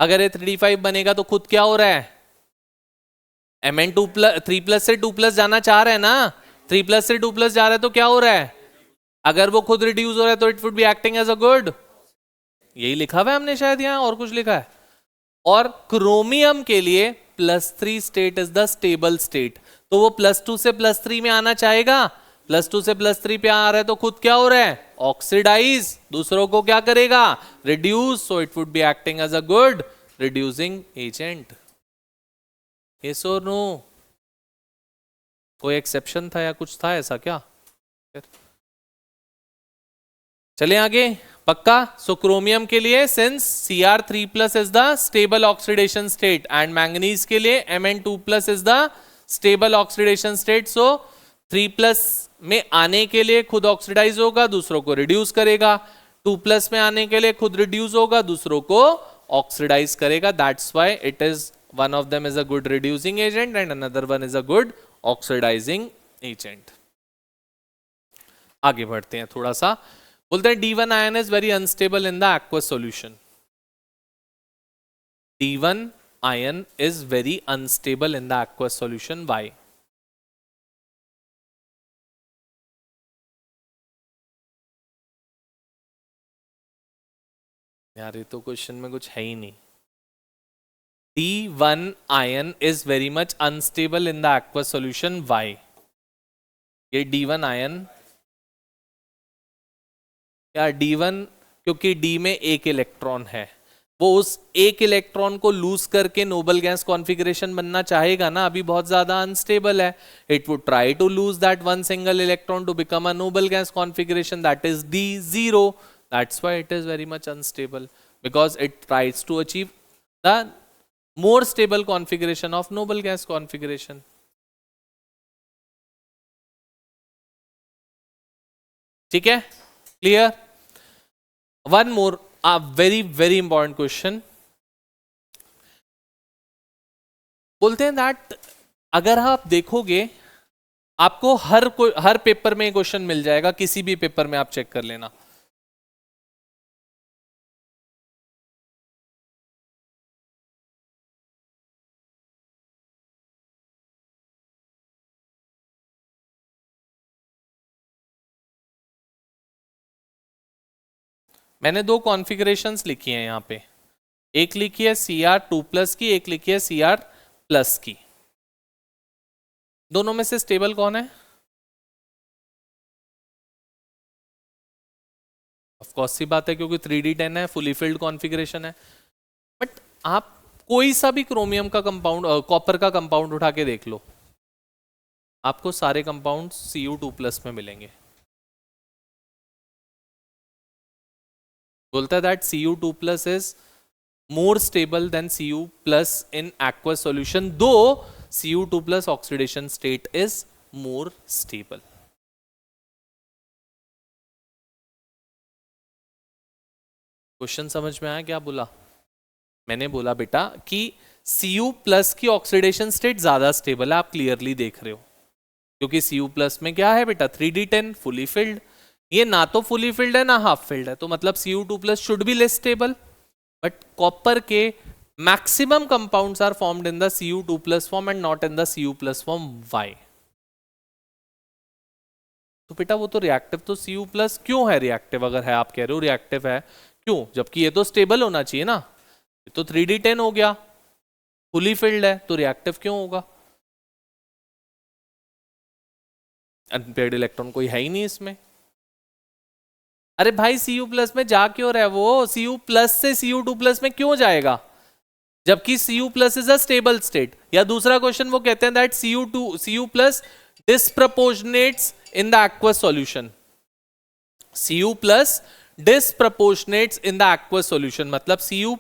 अगर ये 3D5 बनेगा तो खुद क्या हो रहा है, Mn2+ 3+ से 2+ जाना चाह रहा है ना, 3+ से 2+ जा रहा है तो क्या हो रहा है, अगर वो खुद रिड्यूस हो रहा है तो it would be acting as a good. यही लिखा हुआ है हमने शायद, यहाँ और कुछ लिखा है। और क्रोमियम के लिए +3 state is the stable state, तो वो +2 से +3 में आना चाहेगा। +2 से +3 पे आ रहा है तो खुद क्या हो रहा है, ऑक्सीडाइज, दूसरों को क्या करेगा, reduce, so it would be acting as a good reducing agent. Yes और नो? कोई एक्सेप्शन था या कुछ था ऐसा क्या? चले आगे, पक्का। सो क्रोमियम के लिए since Cr3+ is the stable oxidation state and manganese के लिए Mn2+ is the stable oxidation state, so 3+ में आने के लिए खुद ऑक्सीडाइज होगा, दूसरों को रिड्यूस करेगा। 2+ में आने के लिए खुद रिड्यूस होगा, दूसरों को ऑक्सीडाइज करेगा। That's why it is one of them is a good reducing agent and another one is a good oxidising agent. आगे बढ़ते हैं थोड़ा सा। बोलते हैं D1 ion is very unstable in the aqueous solution। D1 ion is very unstable in the aqueous solution. Why? यार ये तो क्वेश्चन में कुछ है ही नहीं। D1 ion is very much unstable in the aqueous solution. Why? ये D1 ion, या D1 क्योंकि D में एक इलेक्ट्रॉन है, वो उस एक इलेक्ट्रॉन को लूज करके नोबल गैस कॉन्फ़िगरेशन बनना चाहेगा ना, अभी बहुत ज्यादा अनस्टेबल है। It would try to lose that one single electron to become a noble gas configuration, that is D0। That's why it is very much unstable, because it tries to achieve the more stable configuration of noble gas configuration. ठीक है, clear? One more very very important question. बोलते हैं दैट अगर आप देखोगे, आपको हर पेपर में क्वेश्चन मिल जाएगा, किसी भी पेपर में आप चेक कर लेना। मैंने 2 कॉन्फ़िगरेशंस लिखी हैं यहाँ पे, एक लिखी है Cr2+ की, एक लिखी है Cr+ की। दोनों में से स्टेबल कौन है? ऑफ कोर्स सी बात है, क्योंकि 3D10 है, फुली फिल्ड कॉन्फ़िगरेशन है। बट आप कोई सा भी क्रोमियम का कंपाउंड, कॉपर का कंपाउंड उठा के देख लो, आपको सारे कंपाउंड Cu2+ में मिलेंगे। बोलता है that Cu2+ is more stable than Cu+ in aqueous solution, though Cu2+ oxidation state is more stable. Question समझ में आया क्या बोला? मैंने बोला बेटा कि Cu+ की ऑक्सीडेशन स्टेट ज्यादा स्टेबल है, आप क्लियरली देख रहे हो, क्योंकि Cu+ में क्या है बेटा, 3D10 फुली फिल्ड, ये ना तो फुली फिल्ड है ना हाफ फिल्ड है, तो मतलब Cu2+ should be less stable. But copper के maximum compounds are formed in the Cu2+ form and not in the Cu+ form. Why? तो बेटा वो तो रिएक्टिव तो Cu+ क्यों है रिएक्टिव? अगर है, आप कह रहे हो रिएक्टिव है क्यों, जबकि ये तो स्टेबल होना चाहिए ना, ये तो 3D10 हो गया, फुली फिल्ड है, तो रिएक्टिव क्यों होगा? अनपेयर्ड इलेक्ट्रॉन कोई है ही नहीं इसमें। अरे भाई Cu+ में जा क्यों रहा है वो? Cu+ से Cu2+ में क्यों जाएगा, जबकि Cu+ is a stable state. या दूसरा क्वेश्चन वो कहते हैं that Cu+ disproportionates in the aqueous solution, Cu+ disproportionates in the aqueous solution, मतलब Cu+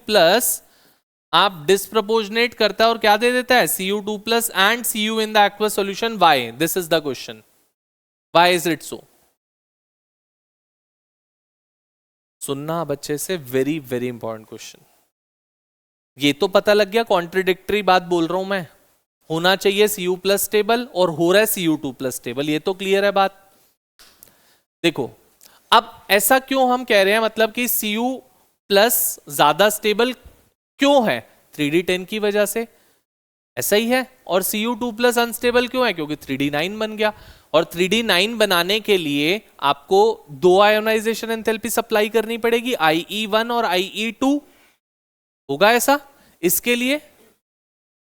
आप डिस्प्रपोर्शनेट करता है और क्या दे देता है, Cu2+ and Cu in the aqueous solution. Why? This is the question. Why is it so? सुनना बच्चे से, वेरी वेरी इंपॉर्टेंट क्वेश्चन। ये तो पता लग गया, कॉन्ट्रडिक्टरी बात बोल रहा हूं मैं, होना चाहिए Cu+ स्टेबल और हो रहा है Cu2+ स्टेबल, ये तो क्लियर है बात। देखो अब ऐसा क्यों हम कह रहे हैं, मतलब कि Cu+ ज्यादा स्टेबल क्यों है, 3D10 की वजह से ऐसा ही है। और Cu2+ अनस्टेबल क्यों है, क्योंकि 3D9 बन गया, और 3D9 बनाने के लिए आपको दो आयोनाइजेशन एंथैल्पी सप्लाई करनी पड़ेगी, IE1 और IE2, होगा ऐसा? इसके लिए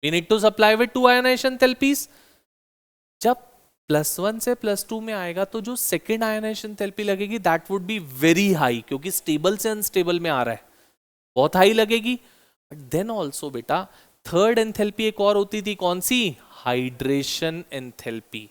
we need to supply with 2 ionisation enthalpies. जब +1 से +2 में आएगा तो जो सेकेंड आयोनाइजेशन एंथैल्पी लगेगी that would be very high, क्योंकि स्टेबल से अनस्टेबल में आ रहा है, बहुत हाई लगेगी। बट देन ऑल्सो बेटा थर्ड एंथैल्पी एक और होती थी, कौन सी? Hydration enthalpy.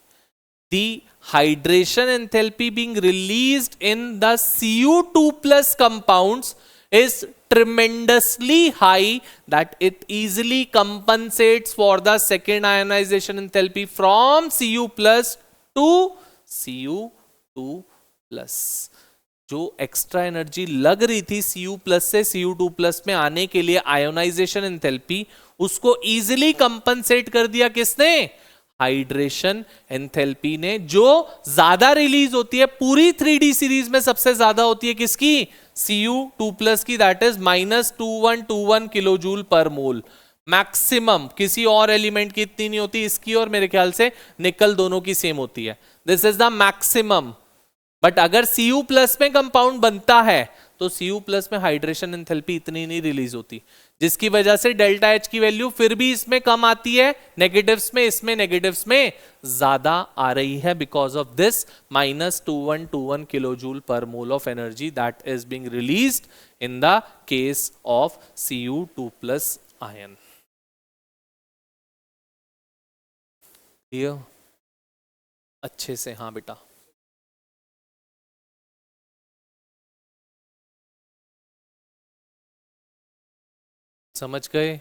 The hydration enthalpy being released in the Cu2+ compounds is tremendously high that it easily compensates for the second ionization enthalpy from Cu+ to Cu2+। जो एक्स्ट्रा एनर्जी लग रही थी Cu+ से Cu2+ में आने के लिए आयोनाइजेशन एंथैल्पी, उसको इजीली कंपनसेट कर दिया किसने? हाइड्रेशन एंथैल्पी ने, जो ज्यादा रिलीज होती है पूरी 3D सीरीज में, सबसे ज्यादा होती है किसकी? Cu2+ की, दैट इज -2121 किलोजूल पर मोल। मैक्सिमम किसी और एलिमेंट की इतनी नहीं होती, इसकी और मेरे ख्याल से निकल दोनों की सेम होती है, this is the maximum. But अगर Cu+ में कंपाउंड बनता है तो Cu+ में हाइड्रेशन एंथैल्पी इतनी नहीं रिलीज होती, जिसकी वजह से डेल्टा H की वैल्यू फिर भी इसमें कम आती है नेगेटिव्स में, इसमें नेगेटिव्स में ज्यादा आ रही है, बिकॉज ऑफ दिस -2121 किलोजूल पर mole of energy that is being released in the case of Cu2+ ion. अच्छे से हाँ बेटा, समझ गए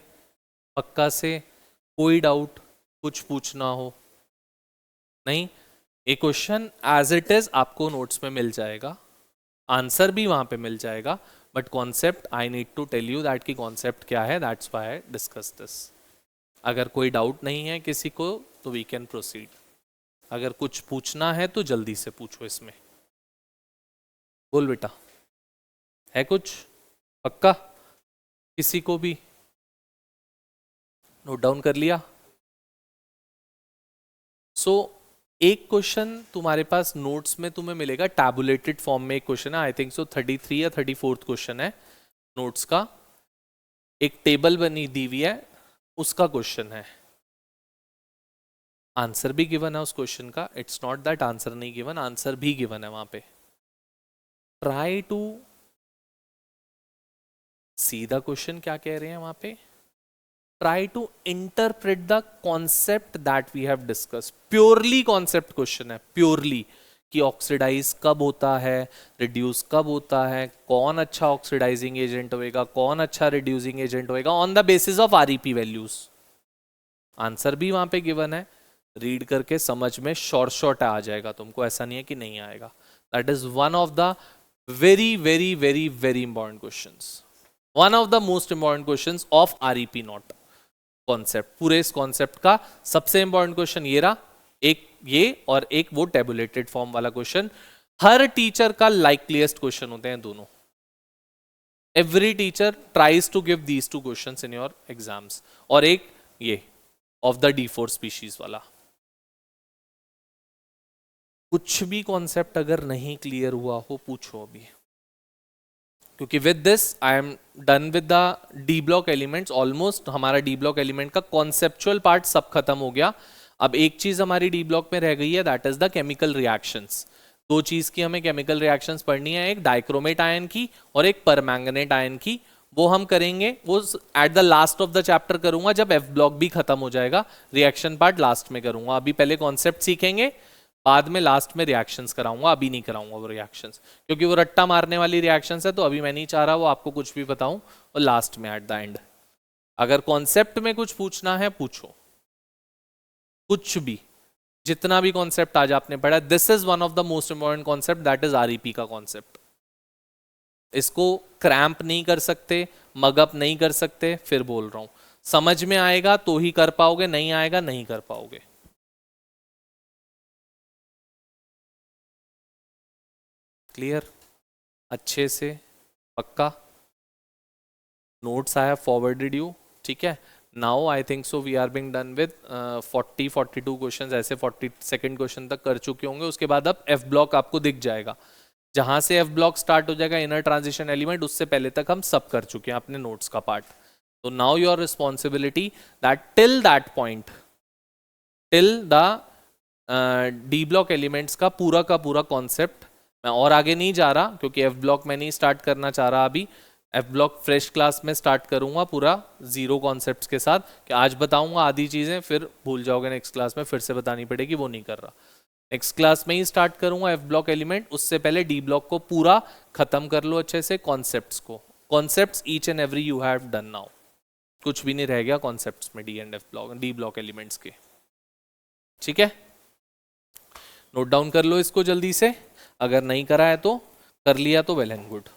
पक्का से? कोई डाउट, कुछ पूछना हो? नहीं, ये क्वेश्चन एज इट इज आपको नोट्स में मिल जाएगा, आंसर भी वहां पे मिल जाएगा, but concept I need to tell you that की कॉन्सेप्ट क्या है, that's why I discuss this. अगर कोई डाउट नहीं है किसी को तो वी कैन प्रोसीड, अगर कुछ पूछना है तो जल्दी से पूछो इसमें। बोल बेटा, है कुछ पक्का? किसी को भी नोट डाउन कर लिया? सो एक क्वेश्चन तुम्हारे पास नोट्स में तुम्हें मिलेगा, टैबुलेटेड फॉर्म में एक क्वेश्चन है, आई थिंक सो 33 या 34 क्वेश्चन है नोट्स का, एक टेबल बनी दी हुई है, उसका क्वेश्चन है। आंसर भी गिवन है उस क्वेश्चन का, इट्स नॉट दैट आंसर नहीं गिवन, आंसर भी गिवन है वहां पे. Try to see the question, क्या कह रहे हैं वहां पे, try to interpret the concept that we have discuss. Purely concept question है, प्योरली कि ऑक्सीडाइज कब होता है, रिड्यूस कब होता है, कौन अच्छा ऑक्सीडाइजिंग एजेंट होएगा, कौन अच्छा रिड्यूसिंग एजेंट होएगा, on the basis of REP values. Answer भी वहां पे गिवन है, रीड करके समझ में शॉर्ट आ जाएगा तुमको, ऐसा नहीं है कि नहीं आएगा. That is one of the very very very very important questions, one of the most important questions of REP naught concept. पूरे इस कॉन्सेप्ट का सबसे इंपॉर्टेंट क्वेश्चन ये रहा, एक ये और एक वो टेबुलेटेड फॉर्म वाला क्वेश्चन. हर टीचर का लाइकलीस्ट क्वेश्चन होते हैं दोनों. Every teacher tries to give these two questions in your exams. और एक ये ऑफ द D4 स्पीशीज वाला. कुछ भी कॉन्सेप्ट अगर नहीं क्लियर हुआ हो पूछो अभी, क्योंकि with this I am done with the d block elements. Almost हमारा डी ब्लॉक एलिमेंट का कॉन्सेप्चुअल पार्ट सब खत्म हो गया. अब एक चीज हमारी डी ब्लॉक में रह गई है, that is the chemical reactions. दो चीज की हमें केमिकल रिएक्शंस पढ़नी है, एक डाइक्रोमेट आयन की और एक परमैंगनेट आयन की. वो हम करेंगे, वो at the last of the chapter करूंगा, जब एफ ब्लॉक भी खत्म हो जाएगा. रिएक्शन पार्ट लास्ट में करूंगा. अभी पहले कॉन्सेप्ट सीखेंगे, बाद में लास्ट में रिएक्शंस कराऊंगा. अभी नहीं कराऊंगा वो रिएक्शंस, क्योंकि वो रट्टा मारने वाली रिएक्शंस है, तो अभी मैं नहीं चाह रहा वो आपको कुछ भी बताऊं. और लास्ट में एट द एंड अगर कॉन्सेप्ट में कुछ पूछना है पूछो, कुछ भी, जितना भी कॉन्सेप्ट आज आपने पढ़ा. This is one of the most important concept, that is REP का कॉन्सेप्ट. इसको क्रैम्प नहीं कर सकते, मगअप नहीं कर सकते. फिर बोल रहा हूं, समझ में आएगा तो ही कर पाओगे, नहीं आएगा नहीं कर पाओगे. क्लियर? अच्छे से पक्का. Notes I have forwarded you. ठीक है. Now I think so we are being done with 42 questions. ऐसे 42nd क्वेश्चन तक कर चुके होंगे. उसके बाद अब एफ ब्लॉक आपको दिख जाएगा. जहां से एफ ब्लॉक स्टार्ट हो जाएगा इनर ट्रांजिशन एलिमेंट, उससे पहले तक हम सब कर चुके हैं अपने नोट्स का पार्ट. तो now your responsibility that till that point, till the d block elements का पूरा कॉन्सेप्ट. मैं और आगे नहीं जा रहा, क्योंकि एफ ब्लॉक में नहीं स्टार्ट करना चाह रहा अभी. एफ ब्लॉक फ्रेश क्लास में स्टार्ट करूंगा पूरा जीरो कॉन्सेप्ट्स के साथ, कि आज बताऊंगा आधी चीजें, फिर भूल जाओगे नेक्स्ट क्लास में, फिर से बतानी पड़ेगी, वो नहीं कर रहा. नेक्स्ट क्लास में ही स्टार्ट करूंगा एफ ब्लॉक एलिमेंट. उससे पहले डी ब्लॉक को पूरा खत्म कर लो अच्छे से. कॉन्सेप्ट्स को, concepts each and every you have done now. कुछ भी नहीं रह गया कॉन्सेप्ट्स में D and F block, D block elements के. ठीक है, नोट डाउन कर लो इसको जल्दी से. अगर नहीं करा है तो, कर लिया तो वेल एंड गुड.